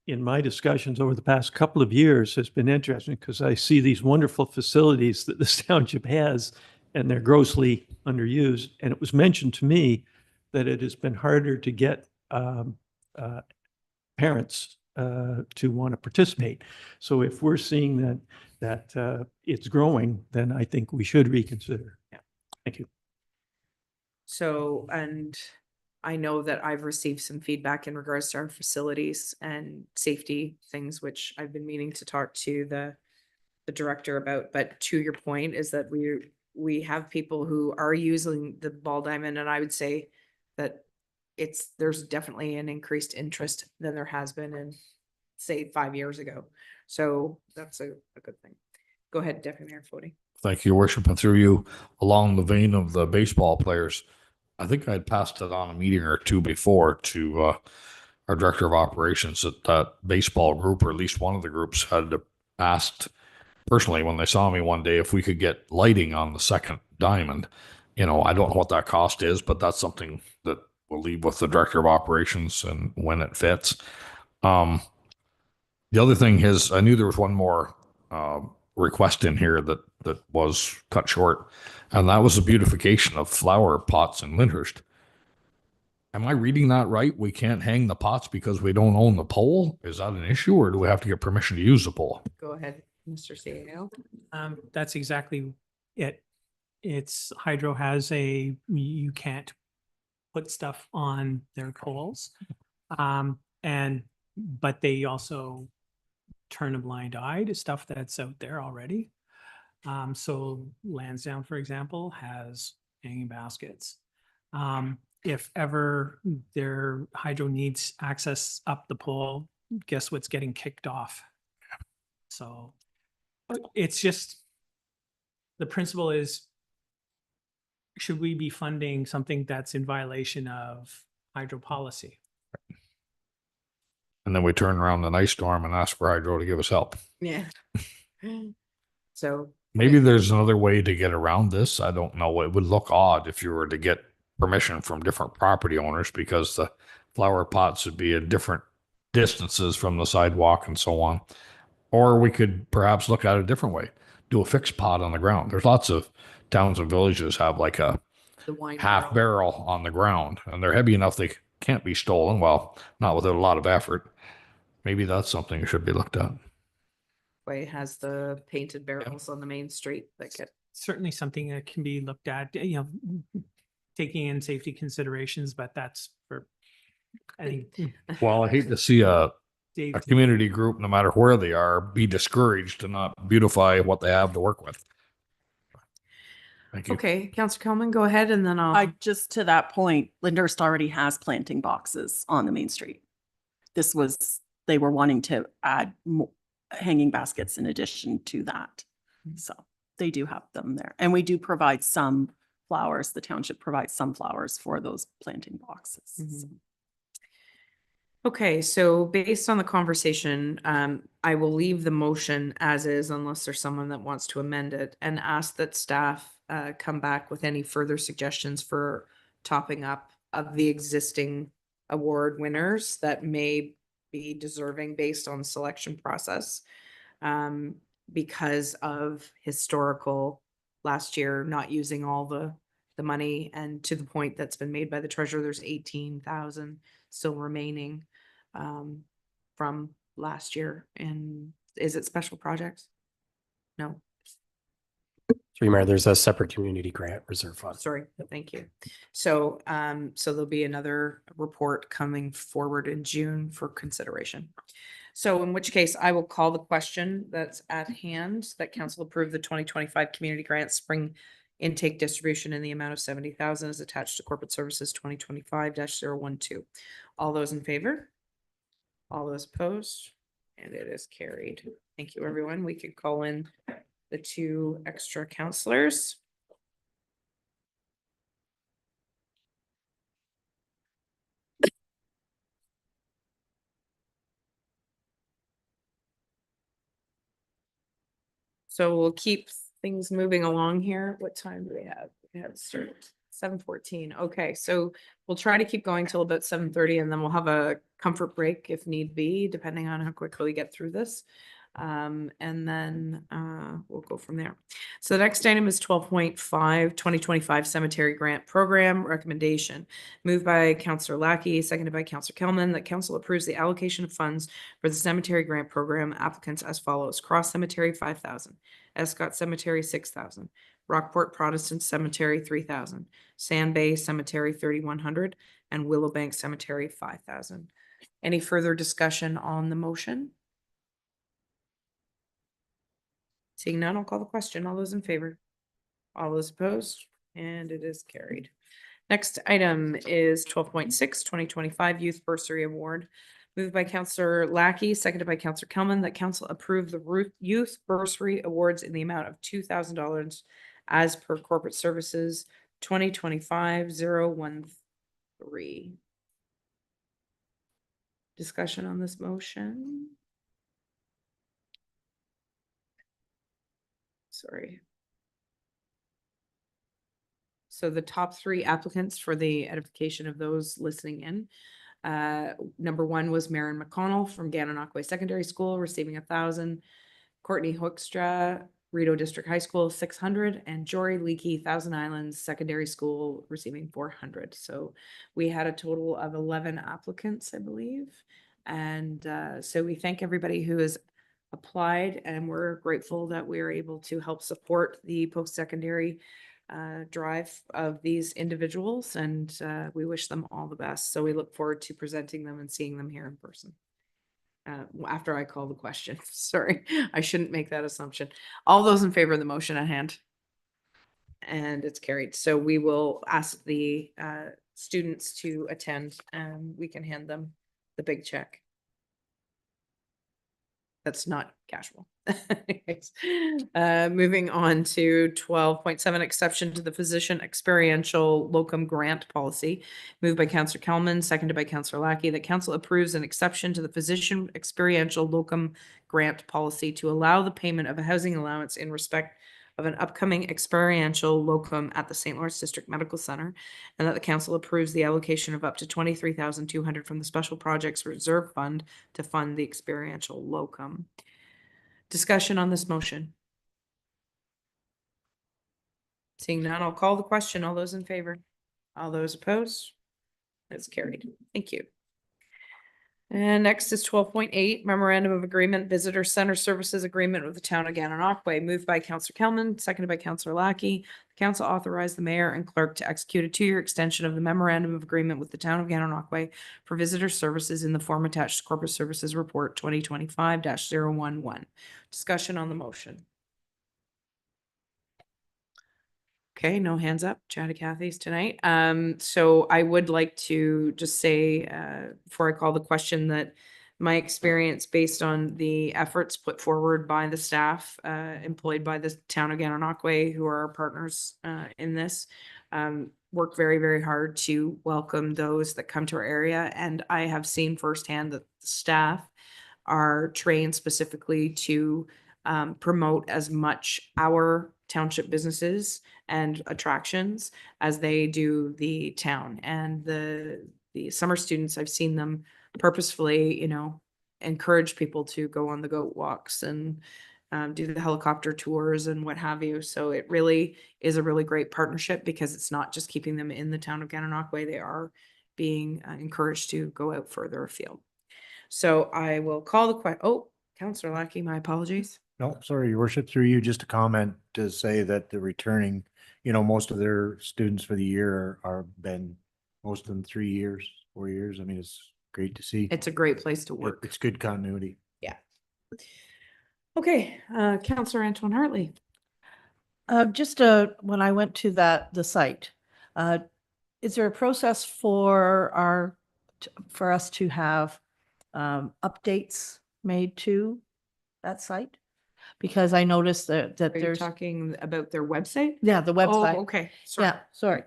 in my discussions over the past couple of years, has been interesting because I see these wonderful facilities that this township has, and they're grossly underused. And it was mentioned to me that it has been harder to get parents to want to participate. So if we're seeing that it's growing, then I think we should reconsider. Yeah. Thank you. So, and I know that I've received some feedback in regards to our facilities and safety things, which I've been meaning to talk to the director about. But to your point is that we have people who are using the ball diamond, and I would say that there's definitely an increased interest than there has been in, say, 5 years ago. So that's a good thing. Go ahead, Deputy Mayor Fody. Thank you, Your Worship. And through you, along the vein of the baseball players, I think I'd passed it on a meeting or two before to our director of operations that baseball group, or at least one of the groups, had asked personally when they saw me one day if we could get lighting on the second diamond. I don't know what that cost is, but that's something that we'll leave with the director of operations and when it fits. The other thing is, I knew there was one more request in here that was cut short, and that was the beautification of flower pots in Lyndhurst. Am I reading that right? We can't hang the pots because we don't own the pole? Is that an issue, or do we have to get permission to use the pole? Go ahead, Mr. CEO. That's exactly it. It's Hydro has you can't put stuff on their poles. But they also turn a blind eye to stuff that's out there already. So Lansdowne, for example, has hanging baskets. If ever their Hydro needs access up the pole, guess what's getting kicked off? So it's just, the principle is, should we be funding something that's in violation of Hydro policy? And then we turn around the ice storm and ask for Hydro to give us help. Yeah. So Maybe there's another way to get around this. I don't know. It would look odd if you were to get permission from different property owners, because the flower pots would be at different distances from the sidewalk and so on. Or we could perhaps look at it a different way. Do a fixed pot on the ground. There's lots of towns and villages have like a the wine half barrel on the ground, and they're heavy enough they can't be stolen. Well, not without a lot of effort. Maybe that's something that should be looked at. Way has the painted barrels on the main street that get. Certainly something that can be looked at, taking in safety considerations, but that's for, I think, Well, I hate to see a Dave. community group, no matter where they are, be discouraged to not beautify what they have to work with. Thank you. Okay, Counselor Kelman, go ahead and then I just, to that point, Lyndhurst already has planting boxes on the main street. This was, they were wanting to add hanging baskets in addition to that. So they do have them there. And we do provide some flowers. The township provides some flowers for those planting boxes. So. Okay, so based on the conversation, I will leave the motion as is unless there's someone that wants to amend it and ask that staff come back with any further suggestions for topping up of the existing award winners that may be deserving based on selection process. Because of historical last year not using all the money, and to the point that's been made by the treasurer, there's 18,000 still remaining from last year. And is it special projects? No, Through Mayor, there's a separate community grant reserve fund. sorry, thank you. So so there'll be another report coming forward in June for consideration. So in which case I will call the question that's at hand, that council approve the 2025 community grant spring intake distribution in the amount of 70,000 is attached to corporate services 2025-012. All those in favor? All those opposed? And it is carried. Thank you, everyone. We could call in the two extra counselors. So we'll keep things moving along here. What time do we have? We have started 7:14. Okay, so we'll try to keep going till about 7:30 and then we'll have a comfort break if need be, depending on how quickly we get through this. And then we'll go from there. So the next item is 12.5, 2025 Cemetery Grant Program Recommendation. Moved by Councillor Lackey, seconded by Councillor Kelman, that council approves the allocation of funds for the Cemetery Grant Program applicants as follows. Cross Cemetery, 5,000. Escott Cemetery, 6,000. Rockport Protestant Cemetery, 3,000. Sand Bay Cemetery, 3,100. And Willowbank Cemetery, 5,000. Any further discussion on the motion? Seeing none, I'll call the question. All those in favor? All those opposed? And it is carried. Next item is 12.6, 2025 Youth Bursary Award. Moved by Councillor Lackey, seconded by Councillor Kelman, that council approve the Youth Bursary Awards in the amount of $2,000 as per corporate services 2025-013. Discussion on this motion? Sorry. So the top three applicants, for the edification of those listening in. Number one was Marin McConnell from Gananoque Secondary School, receiving 1,000. Courtney Hoekstra, Rideau District High School, 600, and Jory Leakey, Thousand Islands Secondary School, receiving 400. So we had a total of 11 applicants, I believe. And so we thank everybody who has applied, and we're grateful that we are able to help support the post-secondary drive of these individuals, and we wish them all the best. So we look forward to presenting them and seeing them here in person. After I call the question, sorry, I shouldn't make that assumption. All those in favor of the motion at hand? And it's carried. So we will ask the students to attend, and we can hand them the big check. That's not casual. Moving on to 12.7, exception to the physician experiential locum grant policy. Moved by Councillor Kelman, seconded by Councillor Lackey, that council approves an exception to the physician experiential locum grant policy to allow the payment of a housing allowance in respect of an upcoming experiential locum at the St. Lawrence District Medical Center, and that the council approves the allocation of up to $23,200 from the Special Projects Reserve Fund to fund the experiential locum. Discussion on this motion. Seeing none, I'll call the question. All those in favor? All those opposed? That's carried. Thank you. And next is 12.8 Memorandum of Agreement Visitor Center Services Agreement with the Town of Gananoque, moved by Counselor Kelman, seconded by Counselor Lackey. The council authorized the mayor and clerk to execute a 2-year extension of the Memorandum of Agreement with the Town of Gananoque for visitor services in the form attached to Corporate Services Report 2025-011. Discussion on the motion. Okay, no hands up. Chatty Cathy's tonight. So I would like to just say, before I call the question, that my experience based on the efforts put forward by the staff, employed by the Town of Gananoque, who are our partners, in this, work very, very hard to welcome those that come to our area. And I have seen firsthand that the staff are trained specifically to promote as much our township businesses and attractions as they do the town. And the summer students, I've seen them purposefully, encourage people to go on the goat walks and do the helicopter tours and what have you. So it really is a really great partnership, because it's not just keeping them in the Town of Gananoque. They are being encouraged to go out further afield. So I will call the question. Oh, Councillor Lackey, my apologies. No, sorry, Your Worship, through you, just a comment to say that the returning, most of their students for the year are been, most of them 3 years, 4 years. I mean, it's great to see. It's a great place to work. It's good continuity. Yeah. Okay, Councillor Antoine Hartley. When I went to the site, is there a process for us to have updates made to that site? Because I noticed that Are you there's, talking about their website? yeah, the website. Oh, okay. Sorry. Yeah, sorry.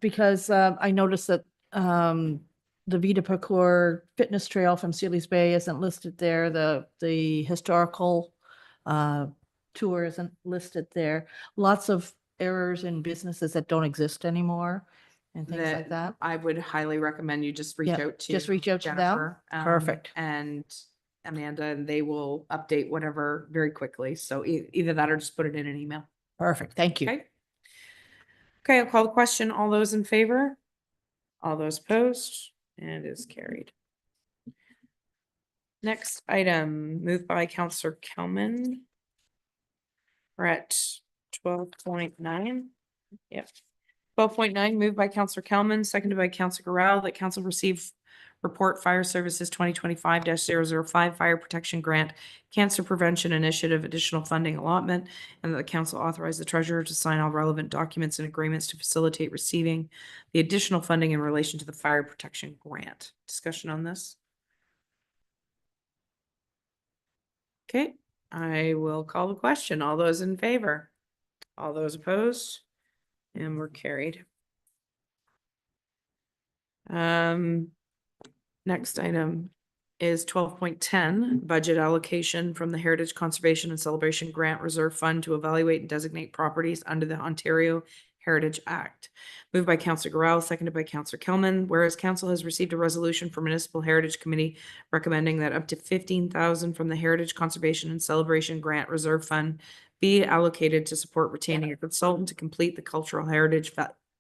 Because I noticed that the Vita Parcours Fitness Trail from Sealy's Bay isn't listed there. The historical tour isn't listed there. Lots of errors in businesses that don't exist anymore and things like that. I would highly recommend you just reach Yeah, out to. just reach out to them? Jennifer, Perfect. And Amanda, and they will update whatever very quickly. So either that or just put it in an email. Perfect. Thank you. Okay. Okay, I'll call the question. All those in favor? All those opposed? And it is carried. Next item, moved by Councillor Kelman. We're at 12.9. Yep. 12.9, moved by Councillor Kelman, seconded by Councillor Garrell, that council receive report Fire Services 2025-005 Fire Protection Grant Cancer Prevention Initiative additional funding allotment, and that the council authorize the treasurer to sign all relevant documents and agreements to facilitate receiving the additional funding in relation to the fire protection grant. Discussion on this? Okay, I will call the question. All those in favor? All those opposed? And we're carried. Next item is 12.10, budget allocation from the Heritage Conservation and Celebration Grant Reserve Fund to evaluate and designate properties under the Ontario Heritage Act. Moved by Councillor Garrell, seconded by Councillor Kelman. Whereas council has received a resolution from Municipal Heritage Committee recommending that up to $15,000 from the Heritage Conservation and Celebration Grant Reserve Fund be allocated to support retaining a consultant to complete the cultural heritage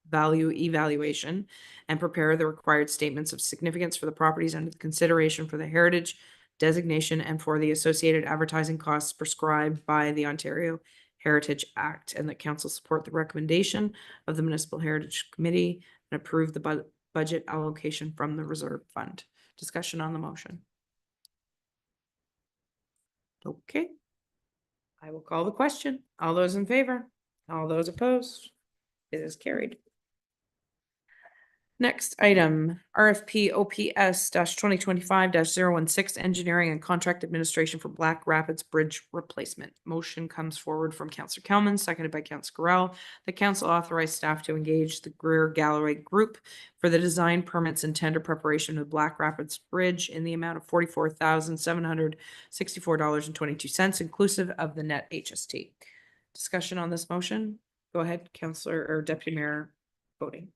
value evaluation and prepare the required statements of significance for the properties under the consideration for the heritage designation and for the associated advertising costs prescribed by the Ontario Heritage Act, and that council support the recommendation of the Municipal Heritage Committee and approve the budget allocation from the reserve fund. Discussion on the motion. Okay. I will call the question. All those in favor? All those opposed? It is carried. Next item, RFP OPS 2025-016 Engineering and Contract Administration for Black Rapids Bridge Replacement. Motion comes forward from Councillor Kelman, seconded by Councillor Garrell. The council authorized staff to engage the Greer Galloway Group for the design permits and tender preparation of Black Rapids Bridge in the amount of $44,764.22, inclusive of the net HST. Discussion on this motion. Go ahead, Councillor or Deputy Mayor Boating.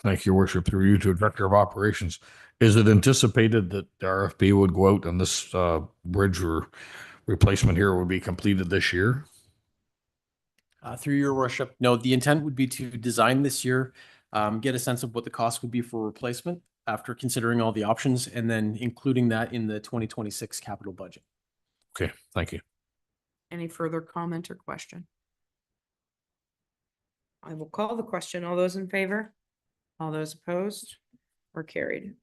Thank you, Worship, through you to Director of Operations. Is it anticipated that the RFP would go out and this bridge or replacement here would be completed this year? Through your worship, no, the intent would be to design this year, get a sense of what the cost would be for replacement, after considering all the options and then including that in the 2026 capital budget. Okay, thank you. Any further comment or question? I will call the question. All those in favor? All those opposed or carried?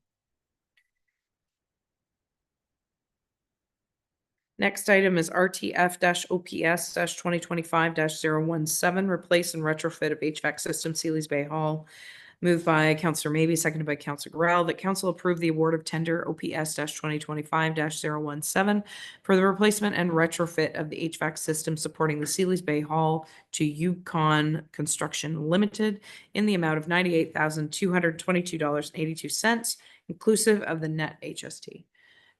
Next item is RTF-OPS 2025-017, replace and retrofit of HVAC system, Sealy's Bay Hall. Moved by Counselor Maybe, seconded by Counselor Grell, that council approve the award of tender OPS 2025-017 for the replacement and retrofit of the HVAC system supporting the Sealy's Bay Hall to Yukon Construction Limited in the amount of $98,222.82, inclusive of the net HST.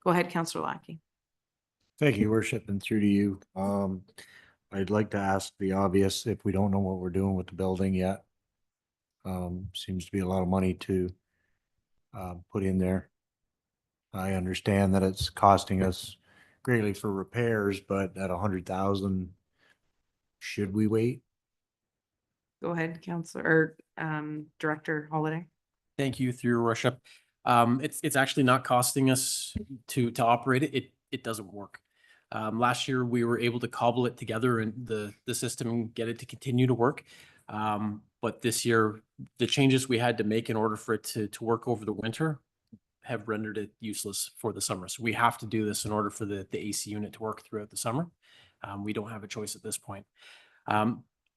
Go ahead, Counselor Lackey. Thank you, Your Worship, and through to you. I'd like to ask the obvious, if we don't know what we're doing with the building yet. Seems to be a lot of money to put in there. I understand that it's costing us greatly for repairs, but at 100,000, should we wait? Go ahead, Counselor, Director Holiday. Thank you, through your worship. It's actually not costing us to operate it. It doesn't work. Last year, we were able to cobble it together and the system and get it to continue to work. But this year, the changes we had to make in order for it to work over the winter have rendered it useless for the summer. So we have to do this in order for the AC unit to work throughout the summer. We don't have a choice at this point.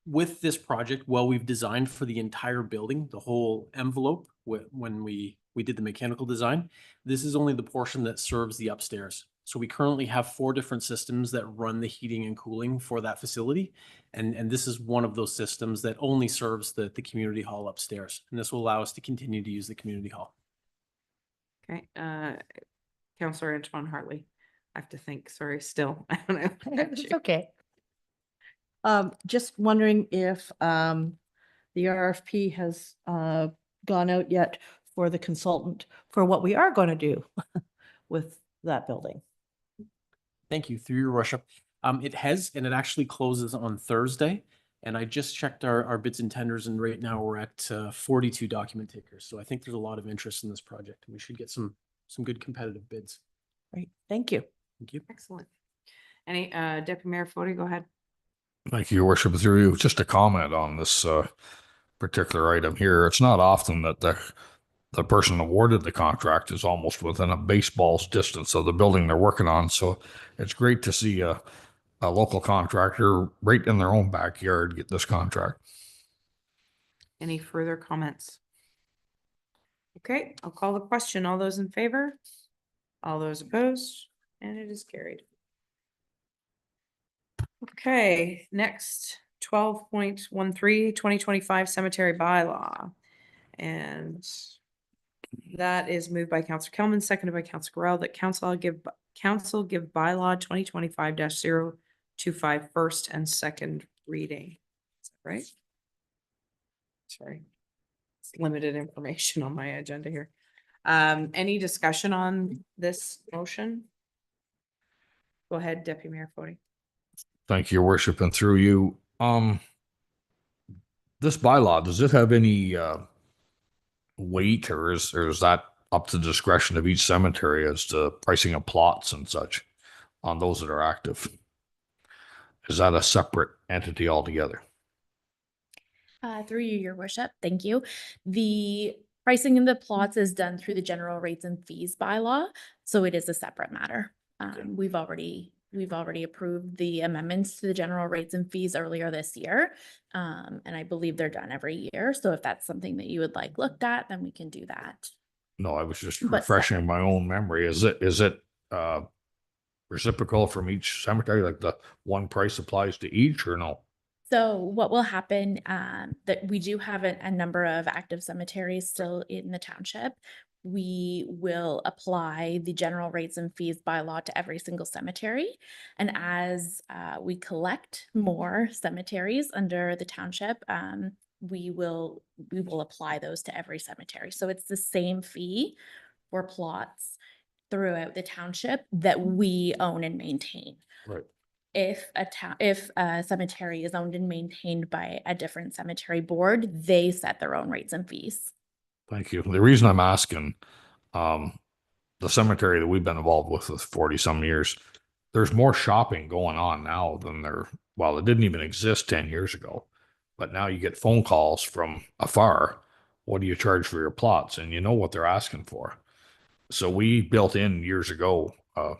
With this project, well, we've designed for the entire building, the whole envelope, when we did the mechanical design. This is only the portion that serves the upstairs. So we currently have 4 different systems that run the heating and cooling for that facility. And this is one of those systems that only serves the community hall upstairs. And this will allow us to continue to use the community hall. Okay, Counselor Antoine Hartley. I have to think, sorry, still. I don't know. It's okay. Just wondering if the RFP has gone out yet for the consultant for what we are going to do with that building. Thank you, through your worship. It has, and it actually closes on Thursday. And I just checked our bids and tenders, and right now we're at 42 document takers. So I think there's a lot of interest in this project, and we should get some good competitive bids. Great, thank you. Thank you. Excellent. Any, Deputy Mayor Foti, go ahead. Thank you, Your Worship. Through you, just a comment on this particular item here. It's not often that the person awarded the contract is almost within a baseball's distance of the building they're working on. So it's great to see a local contractor right in their own backyard get this contract. Any further comments? Okay, I'll call the question. All those in favor? All those opposed? And it is carried. Okay, next, 12.13, 2025 cemetery bylaw. And that is moved by Counselor Kelman, seconded by Counselor Grell, that council give bylaw 2025-025 first and second reading. Is that right? Sorry. It's limited information on my agenda here. Any discussion on this motion? Go ahead, Deputy Mayor Foti. Thank you, Your Worship, and through you. This bylaw, does it have any weight, or is that up to the discretion of each cemetery as to pricing of plots and such on those that are active? Is that a separate entity altogether? Through you, Your Worship, thank you. The pricing of the plots is done through the general rates and fees bylaw, so it is a separate matter. We've already approved the amendments to the general rates and fees earlier this year. And I believe they're done every year. So if that's something that you would like looked at, then we can do that. No, I was just But refreshing my own memory. Is it reciprocal from each cemetery? Like the one price applies to each, or no? So what will happen, that we do have a number of active cemeteries still in the township. We will apply the general rates and fees bylaw to every single cemetery. And as we collect more cemeteries under the township, we will apply those to every cemetery. So it's the same fee for plots throughout the township that we own and maintain. Right. If a cemetery is owned and maintained by a different cemetery board, they set their own rates and fees. Thank you. The reason I'm asking, the cemetery that we've been involved with 40 some years, there's more shopping going on now than well, it didn't even exist 10 years ago, but now you get phone calls from afar. What do you charge for your plots? And you know what they're asking for. So we built in years ago,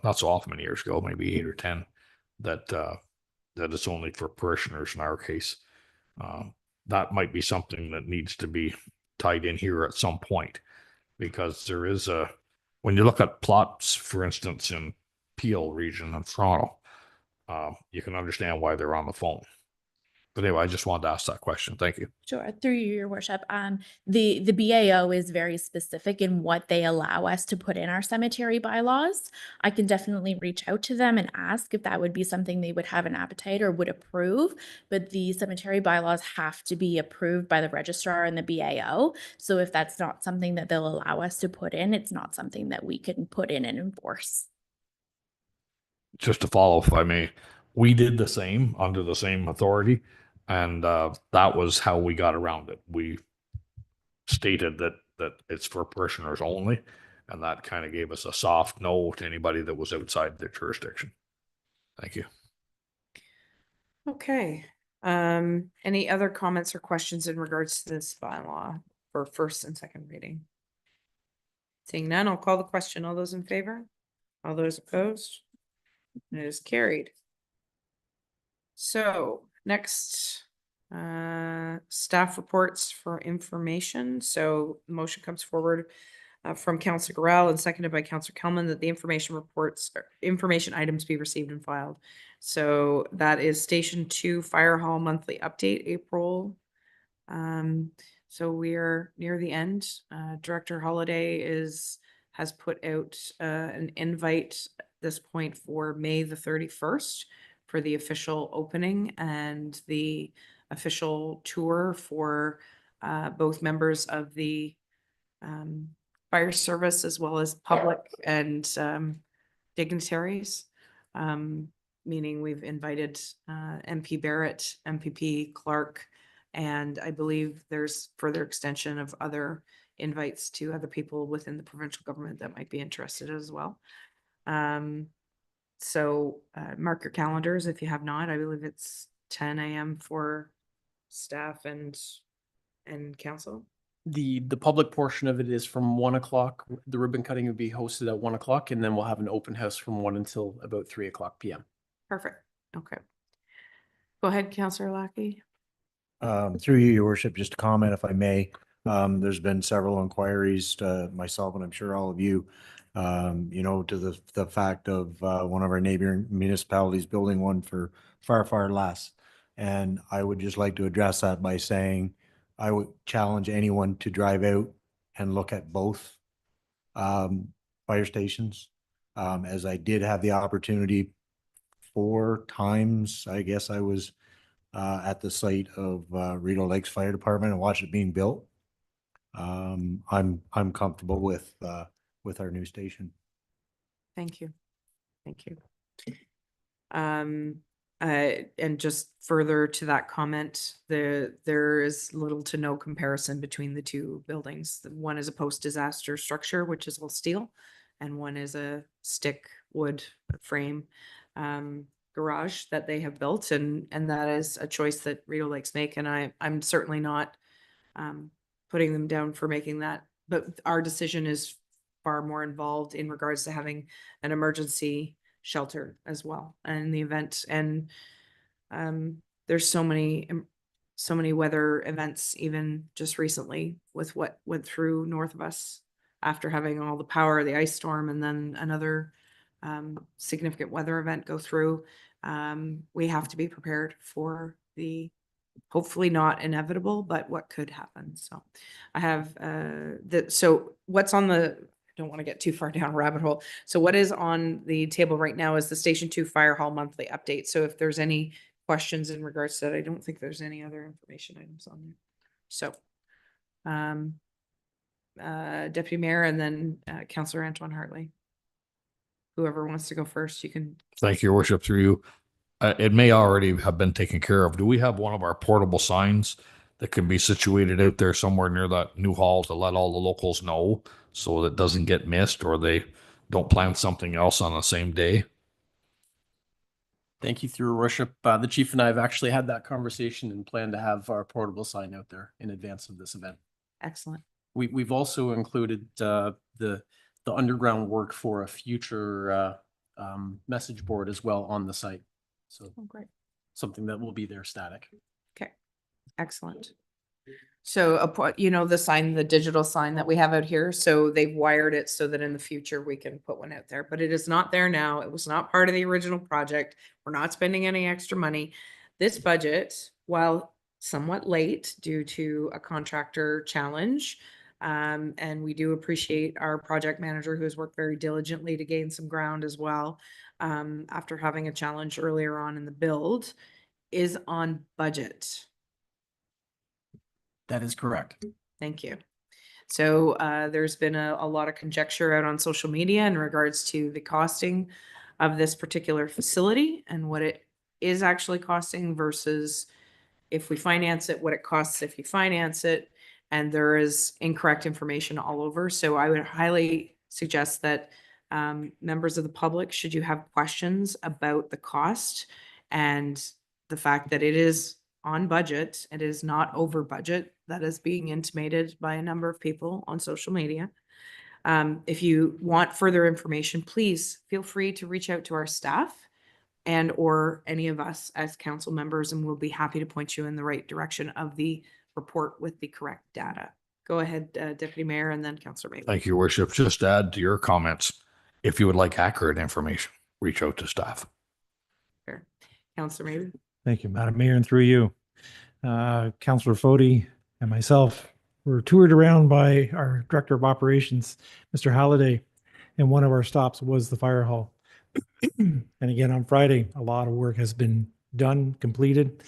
not so often many years ago, maybe 8 or 10, that it's only for parishioners in our case. That might be something that needs to be tied in here at some point, because there is when you look at plots, for instance, in Peel region of Toronto, you can understand why they're on the phone. But anyway, I just wanted to ask that question. Thank you. Sure, through you, your worship. The BAO is very specific in what they allow us to put in our cemetery bylaws. I can definitely reach out to them and ask if that would be something they would have an appetite or would approve. But the cemetery bylaws have to be approved by the registrar and the BAO. So if that's not something that they'll allow us to put in, it's not something that we can put in and enforce. Just to follow, if I may, we did the same under the same authority. And that was how we got around it. We stated that it's for parishioners only, and that kind of gave us a soft no to anybody that was outside their jurisdiction. Thank you. Okay. Any other comments or questions in regards to this bylaw for first and second reading? Seeing none, I'll call the question. All those in favor? All those opposed? It is carried. So next, staff reports for information. So the motion comes forward from Councillor Gorell and seconded by Councillor Kelman that the information items be received and filed. So that is Station 2 Fire Hall monthly update, April. So we are near the end. Director Holiday has put out an invite at this point for May the 31st for the official opening and the official tour for both members of the fire service as well as public and dignitaries. Meaning we've invited MP Barrett, MPP Clark, and I believe there's further extension of other invites to other people within the provincial government that might be interested as well. So mark your calendars if you have not. I believe it's 10 a.m. for staff and council. The public portion of it is from 1 o'clock. The ribbon cutting would be hosted at 1 o'clock, and then we'll have an open house from 1 until about 3 o'clock p.m. Perfect. Okay. Go ahead, Councillor Lackey. Through you, your worship, just a comment if I may. There's been several inquiries to myself, and I'm sure all of you, to the fact of one of our neighboring municipalities building one for far less. And I would just like to address that by saying I would challenge anyone to drive out and look at both fire stations. As I did have the opportunity 4 times, I guess I was at the site of Rideau Lakes Fire Department and watched it being built. I'm comfortable with our new station. Thank you. Thank you. And just further to that comment, there is little to no comparison between the two buildings. One is a post-disaster structure, which is all steel, and one is a stick wood frame garage that they have built, and that is a choice that Rideau Lakes make, and I'm certainly not putting them down for making that, but our decision is far more involved in regards to having an emergency shelter as well, and in the event, and there's so many weather events, even just recently with what went through north of us after having all the power, the ice storm, and then another significant weather event go through. We have to be prepared for the hopefully not inevitable, but what could happen. So I have so what's on the, I don't want to get too far down a rabbit hole. So what is on the table right now is the Station 2 Fire Hall monthly update. So if there's any questions in regards to that, I don't think there's any other information items on there. So Deputy Mayor and then Councillor Antoine Hartley. Whoever wants to go first, you can. Thank you, your worship. Through you. It may already have been taken care of. Do we have one of our portable signs that can be situated out there somewhere near that new hall to let all the locals know so that it doesn't get missed or they don't plan something else on the same day? Thank you, through your worship. The chief and I have actually had that conversation and plan to have our portable sign out there in advance of this event. Excellent. We've also included the underground work for a future message board as well on the site. So Oh, great. something that will be there static. Okay, excellent. So, the sign, the digital sign that we have out here, so they've wired it so that in the future we can put one out there, but it is not there now. It was not part of the original project. We're not spending any extra money. This budget, while somewhat late due to a contractor challenge, and we do appreciate our project manager who has worked very diligently to gain some ground as well, after having a challenge earlier on in the build, is on budget. That is correct. Thank you. So there's been a lot of conjecture out on social media in regards to the costing of this particular facility and what it is actually costing versus if we finance it, what it costs if you finance it. And there is incorrect information all over. So I would highly suggest that members of the public, should you have questions about the cost and the fact that it is on budget, it is not over budget, that is being intimated by a number of people on social media. If you want further information, please feel free to reach out to our staff and or any of us as council members, and we'll be happy to point you in the right direction of the report with the correct data. Go ahead, Deputy Mayor, and then Councillor Maybe. Thank you, Worship. Just to add to your comments, if you would like accurate information, reach out to staff. Sure. Councillor Maybe. Thank you, Madam Mayor, and through you. Councillor Foti and myself were toured around by our Director of Operations, Mr. Halliday, and one of our stops was the fire hall. And again, on Friday, a lot of work has been done, completed.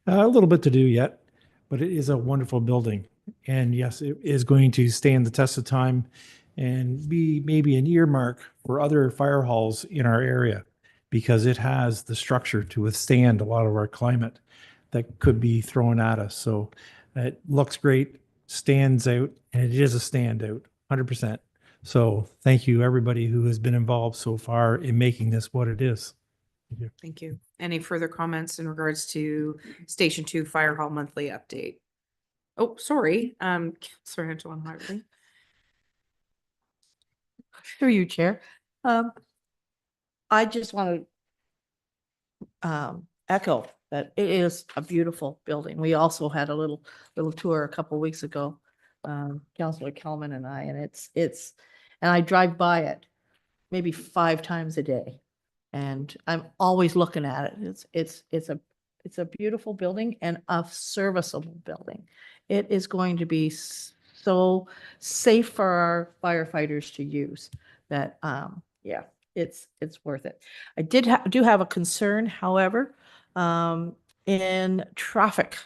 A little bit to do yet, but it is a wonderful building. And yes, it is going to stand the test of time and be maybe an earmark for other fire halls in our area, because it has the structure to withstand a lot of our climate that could be thrown at us. So it looks great, stands out, and it is a standout, 100%. So thank you, everybody who has been involved so far in making this what it is. Thank you. Thank you. Any further comments in regards to Station 2 Fire Hall monthly update? Oh, sorry. Councillor Antoine Hartley. Through you, Chair. I just want to echo that it is a beautiful building. We also had a little tour a couple weeks ago, Councillor Kelman and I, and and I drive by it maybe 5 times a day, and I'm always looking at it. It's a beautiful building and a serviceable building. It is going to be so safe for our firefighters to use that, yeah, it's worth it. I do have a concern, however, in traffic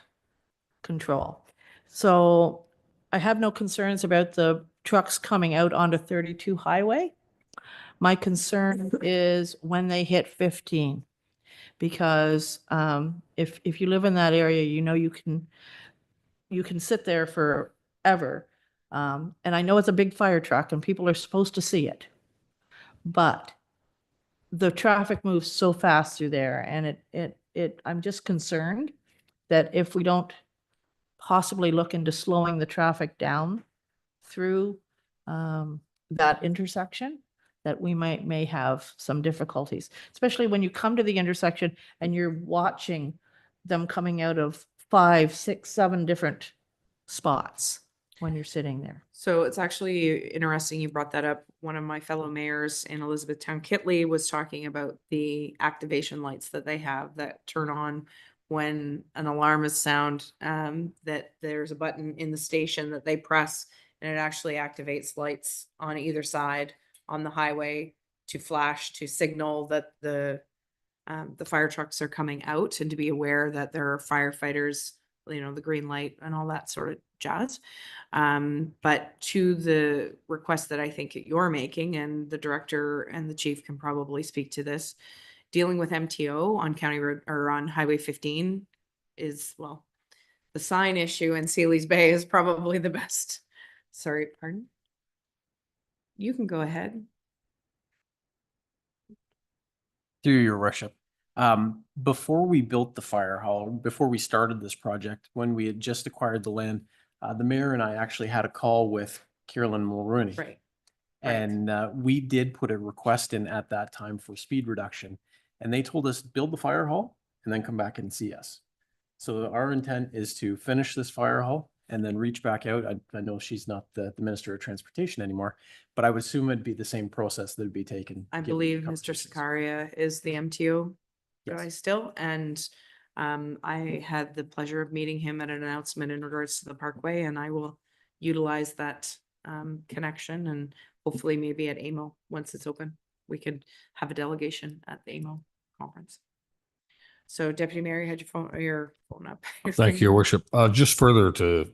control. So I have no concerns about the trucks coming out onto 32 highway. My concern is when they hit 15, because if you live in that area, you know you can sit there forever. And I know it's a big fire truck and people are supposed to see it, but the traffic moves so fast through there, and I'm just concerned that if we don't possibly look into slowing the traffic down through that intersection, that we may have some difficulties, especially when you come to the intersection and you're watching them coming out of 5, 6, 7 different spots when you're sitting there. So it's actually interesting you brought that up. One of my fellow mayors in Elizabethtown, Kitley, was talking about the activation lights that they have that turn on when an alarm is sound, that there's a button in the station that they press and it actually activates lights on either side on the highway to flash, to signal that the fire trucks are coming out and to be aware that there are firefighters, the green light and all that sort of jazz. But to the request that I think you're making, and the director and the chief can probably speak to this, dealing with MTO on County Road or on Highway 15 is, well, the sign issue in Sealy's Bay is probably the best. Sorry, pardon? You can go ahead. Through your worship. Before we built the fire hall, before we started this project, when we had just acquired the land, the mayor and I actually had a call with Carolyn Mulrooney. Right. And we did put a request in at that time for speed reduction. And they told us, build the fire hall and then come back and see us. So our intent is to finish this fire hall and then reach back out. I know she's not the Minister of Transportation anymore, but I would assume it'd be the same process that'd be taken. I given the believe Mr. conversations. Sakaria is the MTO guy Yes. still, and I had the pleasure of meeting him at an announcement in regards to the Parkway, and I will utilize that connection, and hopefully maybe at AMO, once it's open, we could have a delegation at the AMO conference. So Deputy Mayor, you had your phone up. Your Thank you, finger Your up. Worship. Just further to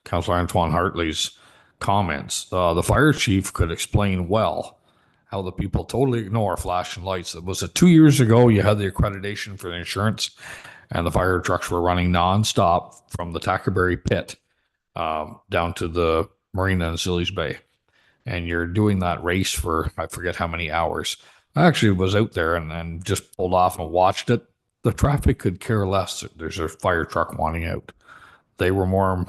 Councillor Antoine Hartley's comments, the fire chief could explain well how the people totally ignore flashing lights. It was 2 years ago, you had the accreditation for the insurance, and the fire trucks were running nonstop from the Tackerberry pit down to the marina in Sealy's Bay. And you're doing that race for, I forget how many hours. I actually was out there and just pulled off and watched it. The traffic could care less. There's a fire truck wanting out. They were more,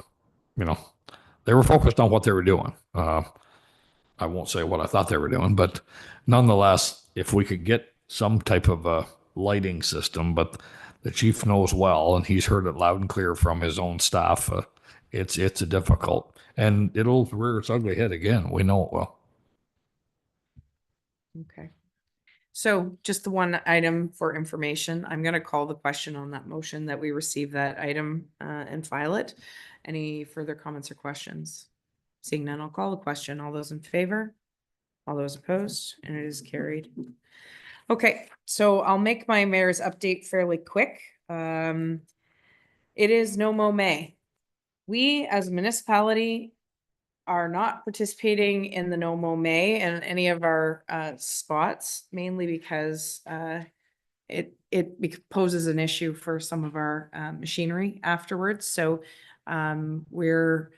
they were focused on what they were doing. I won't say what I thought they were doing, but nonetheless, if we could get some type of a lighting system, but the chief knows well, and he's heard it loud and clear from his own staff, it's a difficult, and it'll rear its ugly head again. We know it will. Okay. So just the one item for information, I'm going to call the question on that motion that we receive that item and file it. Any further comments or questions? Seeing none, I'll call the question. All those in favor? All those opposed? And it is carried. Okay, so I'll make my mayor's update fairly quick. It is No Mow May. We as a municipality are not participating in the No Mow May in any of our spots, mainly because it poses an issue for some of our machinery afterwards. So we're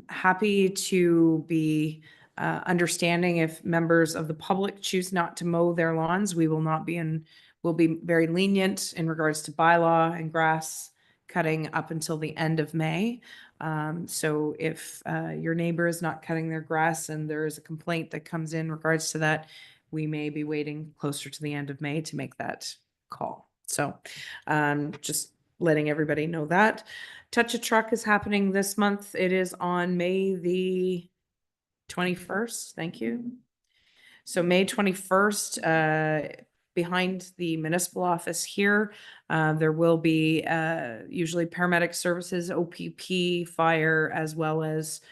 happy to be understanding if members of the public choose not to mow their lawns. We will not be we'll be very lenient in regards to bylaw and grass cutting up until the end of May. So if your neighbor is not cutting their grass and there is a complaint that comes in regards to that, we may be waiting closer to the end of May to make that call. So just letting everybody know that. Touch a Truck is happening this month. It is on May the 21st. Thank you. So May 21st, behind the municipal office here, there will be usually paramedic services, OPP, fire, as well as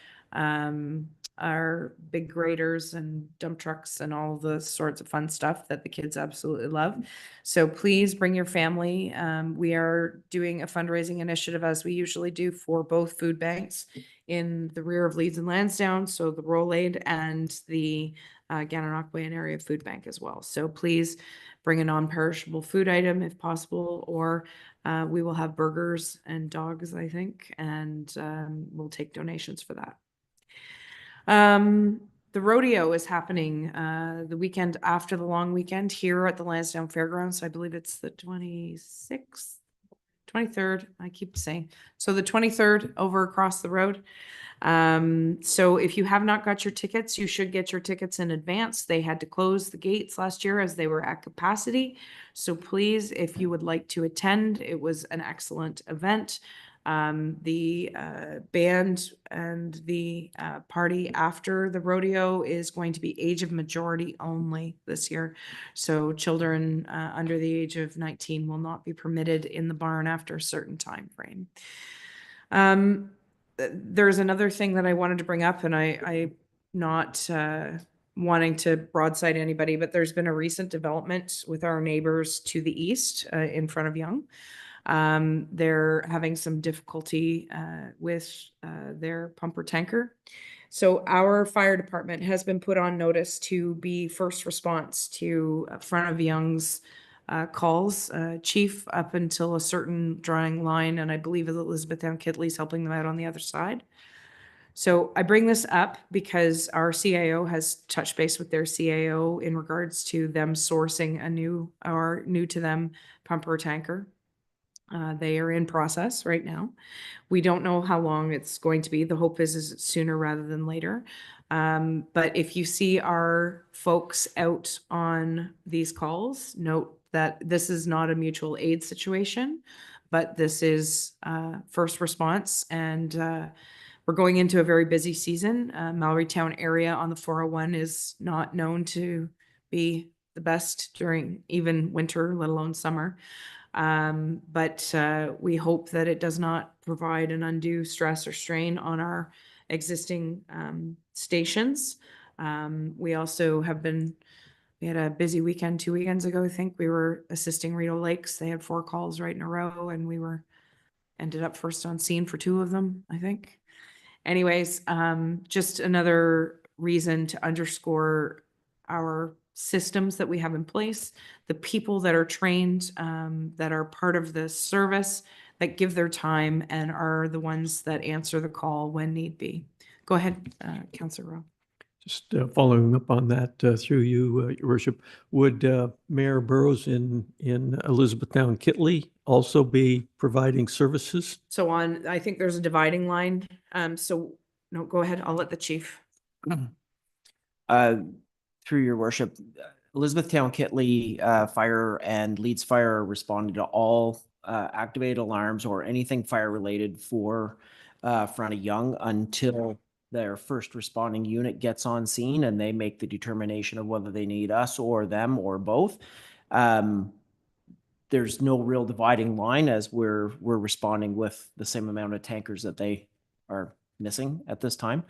our big graders and dump trucks and all the sorts of fun stuff that the kids absolutely love. So please bring your family. We are doing a fundraising initiative, as we usually do, for both food banks in the rear of Leeds and Lansdowne. So the Rolade and the Gananoque Area Food Bank as well. So please bring a non-perishable food item if possible, or we will have burgers and dogs, I think, and we'll take donations for that. The rodeo is happening the weekend after the long weekend here at the Lansdowne Fairgrounds. So I believe it's the 26th, 23rd, I keep saying. So the 23rd over across the road. So if you have not got your tickets, you should get your tickets in advance. They had to close the gates last year as they were at capacity. So please, if you would like to attend, it was an excellent event. The band and the party after the rodeo is going to be age of majority only this year. So children under the age of 19 will not be permitted in the barn after a certain time frame. There's another thing that I wanted to bring up, and I'm not wanting to broadside anybody, but there's been a recent development with our neighbors to the east in front of Yonge. They're having some difficulty with their pumper tanker. So our fire department has been put on notice to be first response to front of Yonge's calls. Chief up until a certain drawing line, and I believe Elizabethtown Kitley's helping them out on the other side. So I bring this up because our CIO has touched base with their CAO in regards to them sourcing a new to them pumper tanker. They are in process right now. We don't know how long it's going to be. The hope is sooner rather than later. But if you see our folks out on these calls, note that this is not a mutual aid situation, but this is first response, and we're going into a very busy season. Mallorytown area on the 401 is not known to be the best during even winter, let alone summer. But we hope that it does not provide an undue stress or strain on our existing stations. We also have we had a busy weekend 2 weekends ago. I think we were assisting Rideau Lakes. They had 4 calls right in a row, and we ended up first on scene for 2 of them, I think. Anyways, just another reason to underscore our systems that we have in place, the people that are trained, that are part of the service, that give their time and are the ones that answer the call when need be. Go ahead, Councillor Rowe. Just following up on that through you, Your Worship, would Mayor Burrows in Elizabethtown Kitley also be providing services? So I think there's a dividing line. So no, go ahead. I'll let the chief. Through Your Worship, Elizabethtown Kitley Fire and Leeds Fire responded to all activated alarms or anything fire related for Front of Yonge until their first responding unit gets on scene and they make the determination of whether they need us or them or both. There's no real dividing line as we're responding with the same amount of tankers that they are missing at this time.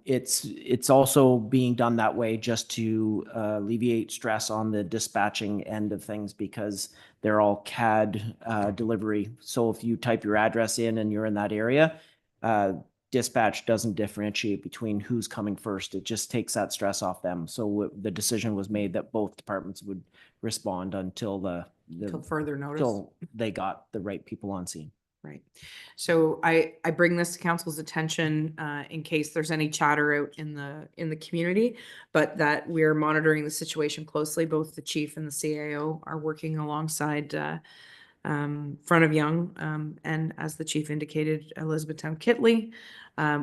It's also being done that way just to alleviate stress on the dispatching end of things because they're all CAD delivery. So if you type your address in and you're in that area, dispatch doesn't differentiate between who's coming first. It just takes that stress off them. So the decision was made that both departments would respond until Until further notice. Until they got the right people on scene. Right. So I bring this to council's attention in case there's any chatter out in the community, but that we're monitoring the situation closely. Both the chief and the CAO are working alongside Front of Yonge, and as the chief indicated, Elizabethtown Kitley.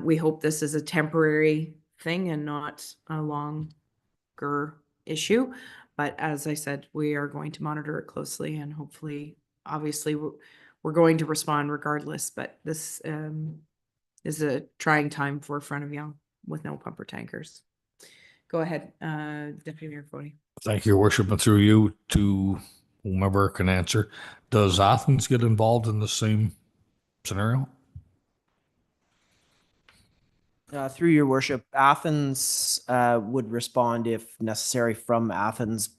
We hope this is a temporary thing and not a longer issue. But as I said, we are going to monitor it closely and hopefully, obviously, we're going to respond regardless. But this is a trying time for Front of Yonge with no pumper tankers. Go ahead, Deputy Mayor Fody. Thank you, Your Worship, and through you to whomever can answer. Does Athens get involved in the same scenario? Through Your Worship, Athens would respond if necessary from Athens,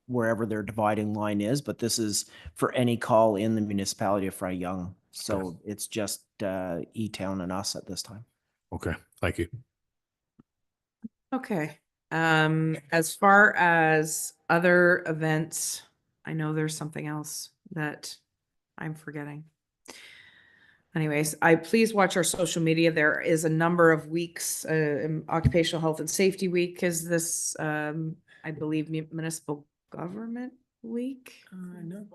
wherever their dividing line is, but this is for any call in the municipality of Front of Yonge. So it's just E-Town and us at this time. Okay, thank you. Okay. As far as other events, I know there's something else that I'm forgetting. Anyways, please watch our social media. There is a number of weeks. Occupational Health and Safety Week is this, I believe, Municipal Government Week. No,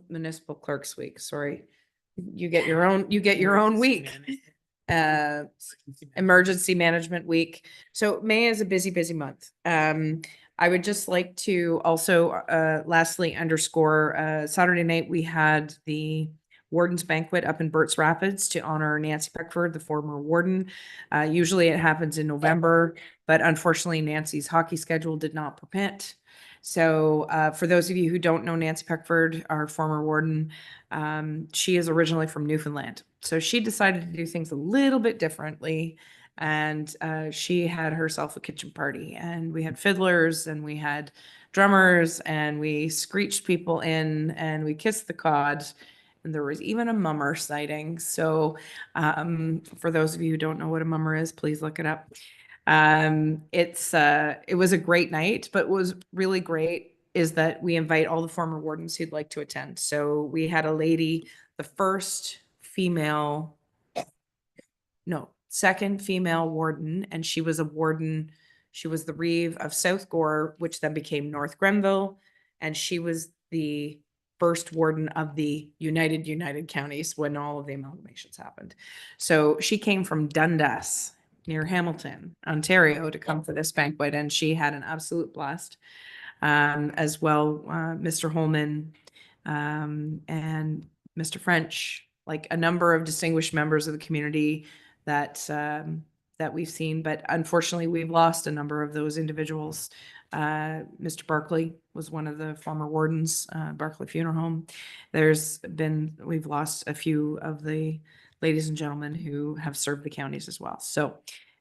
Municipal Clerks Week. Sorry, you get your own. You get your own week. Emergency Management Week. So May is a busy month. I would just like to also, lastly, underscore Saturday night we had the Warden's Banquet up in Burt's Rapids to honor Nancy Beckford, the former warden. Usually it happens in November, but unfortunately Nancy's hockey schedule did not permit. So for those of you who don't know Nancy Beckford, our former warden, she is originally from Newfoundland. So she decided to do things a little bit differently. And she had herself a kitchen party, and we had fiddlers and we had drummers and we screeched people in and we kissed the cod. And there was even a mummer sighting. So for those of you who don't know what a mummer is, please look it up. It was a great night, but what was really great is that we invite all the former wardens who'd like to attend. So we had a lady, the first female, no, second female warden, and she was a warden. She was the reeve of South Gore, which then became North Grenville, and she was the first warden of the United Counties when all of the amalgamations happened. So she came from Dundas near Hamilton, Ontario, to come for this banquet, and she had an absolute blast. As well, Mr. Holman and Mr. French, like a number of distinguished members of the community that that we've seen, but unfortunately we've lost a number of those individuals. Mr. Barkley was one of the former wardens, Barkley Funeral Home. We've lost a few of the ladies and gentlemen who have served the counties as well. So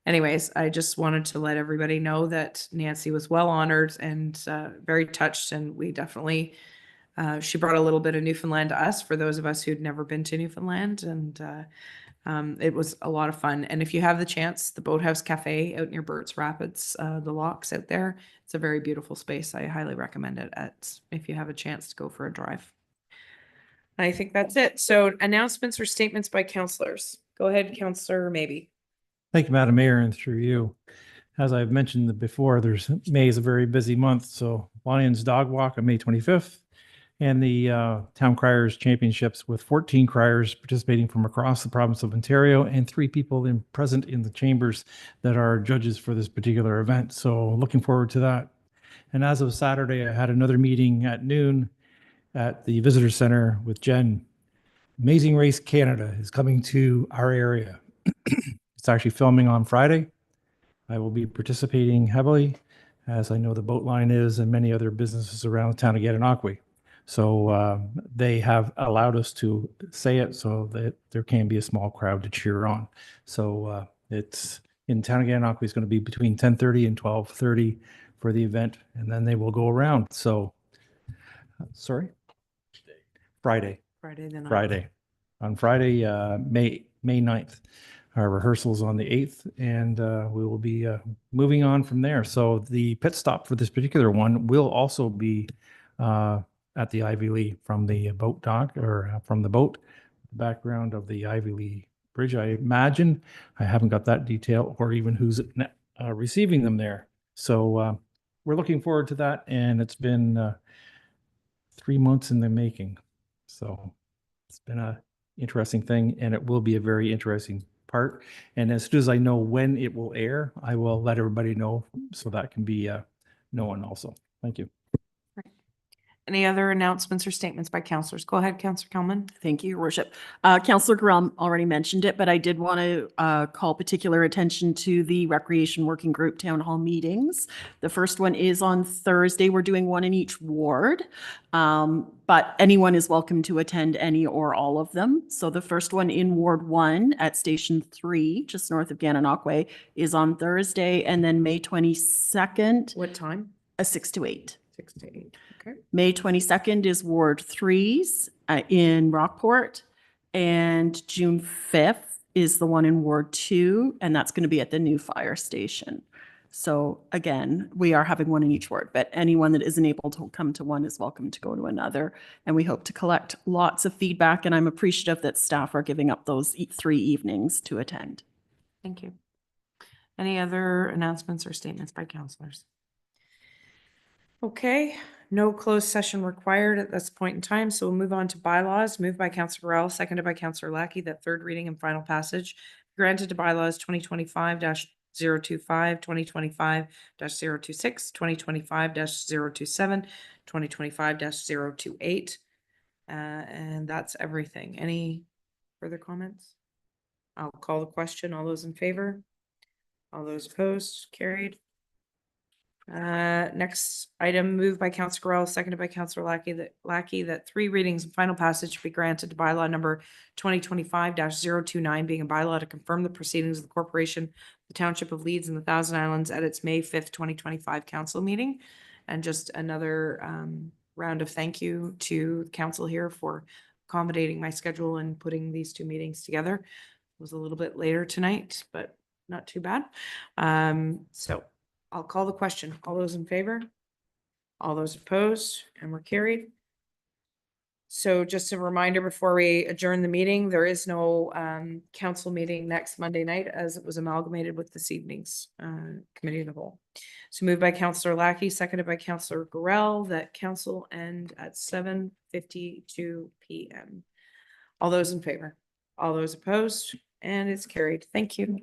anyways, I just wanted to let everybody know that Nancy was well honored and very touched, and we definitely, she brought a little bit of Newfoundland to us for those of us who'd never been to Newfoundland, and it was a lot of fun. And if you have the chance, the Boathouse Cafe out near Burt's Rapids, the locks out there, it's a very beautiful space. I highly recommend it if you have a chance to go for a drive. I think that's it. So announcements or statements by councillors. Go ahead, Councillor Maybe. Thank you, Madam Mayor, and through you. As I've mentioned before, May is a very busy month. So Lions Dog Walk on May 25th and the Town Criers Championships with 14 criers participating from across the province of Ontario and 3 people present in the chambers that are judges for this particular event. So looking forward to that. And as of Saturday, I had another meeting at noon at the Visitor Center with Jen. Amazing Race Canada is coming to our area. It's actually filming on Friday. I will be participating heavily, as I know the boat line is and many other businesses around the town of Gananoque. So they have allowed us to say it so that there can be a small crowd to cheer on. So it's in town of Gananoque is going to be between 10:30 and 12:30 for the event, and then they will go around. So, sorry? Friday. Friday the 9th. Friday. On Friday, May 9th. Our rehearsals on the 8th, and we will be moving on from there. So the pit stop for this particular one will also be at the Ivy Lee from the boat dock, or from the boat, the background of the Ivy Lee Bridge, I imagine. I haven't got that detail or even who's receiving them there. So we're looking forward to that, and it's been 3 months in the making. So it's been a interesting thing, and it will be a very interesting part. And as soon as I know when it will air, I will let everybody know so that can be known also. Thank you. Any other announcements or statements by councillors? Go ahead, Councillor Kelman. Thank you, Your Worship. Councillor Graham already mentioned it, but I did want to call particular attention to the Recreation Working Group Town Hall meetings. The first one is on Thursday. We're doing one in each ward, but anyone is welcome to attend any or all of them. So the first one in Ward 1 at Station 3, just north of Gananoque, is on Thursday, and then May 22nd. What time? 6 to 8. 6 to 8. Okay. May 22nd is Ward 3's in Rockport, and June 5th is the one in Ward 2, and that's going to be at the new fire station. So again, we are having one in each ward, but anyone that isn't able to come to one is welcome to go to another. And we hope to collect lots of feedback, and I'm appreciative that staff are giving up those 3 evenings to attend. Thank you. Any other announcements or statements by councillors? Okay, no closed session required at this point in time, so we'll move on to bylaws. Moved by Councillor Burrell, seconded by Councillor Lackey, that third reading and final passage granted to bylaws 2025-025, 2025-026, 2025-027, 2025-028. And that's everything. Any further comments? I'll call the question. All those in favor? All those opposed? Carried. Next item, moved by Councillor Burrell, seconded by Councillor Lackey, that 3 readings and final passage be granted to bylaw number 2025-029, being a bylaw to confirm the proceedings of the corporation, the Township of Leeds and the Thousand Islands at its May 5th, 2025 council meeting. And just another round of thank you to the council here for accommodating my schedule and putting these 2 meetings together. It was a little bit later tonight, but not too bad. So I'll call the question. All those in favor? All those opposed, and we're carried. So just a reminder before we adjourn the meeting, there is no council meeting next Monday night as it was amalgamated with this evening's committee of the whole. So moved by Councillor Lackey, seconded by Councillor Gorell, that council end at 7:52 p.m. All those in favor? All those opposed? And it's carried. Thank you.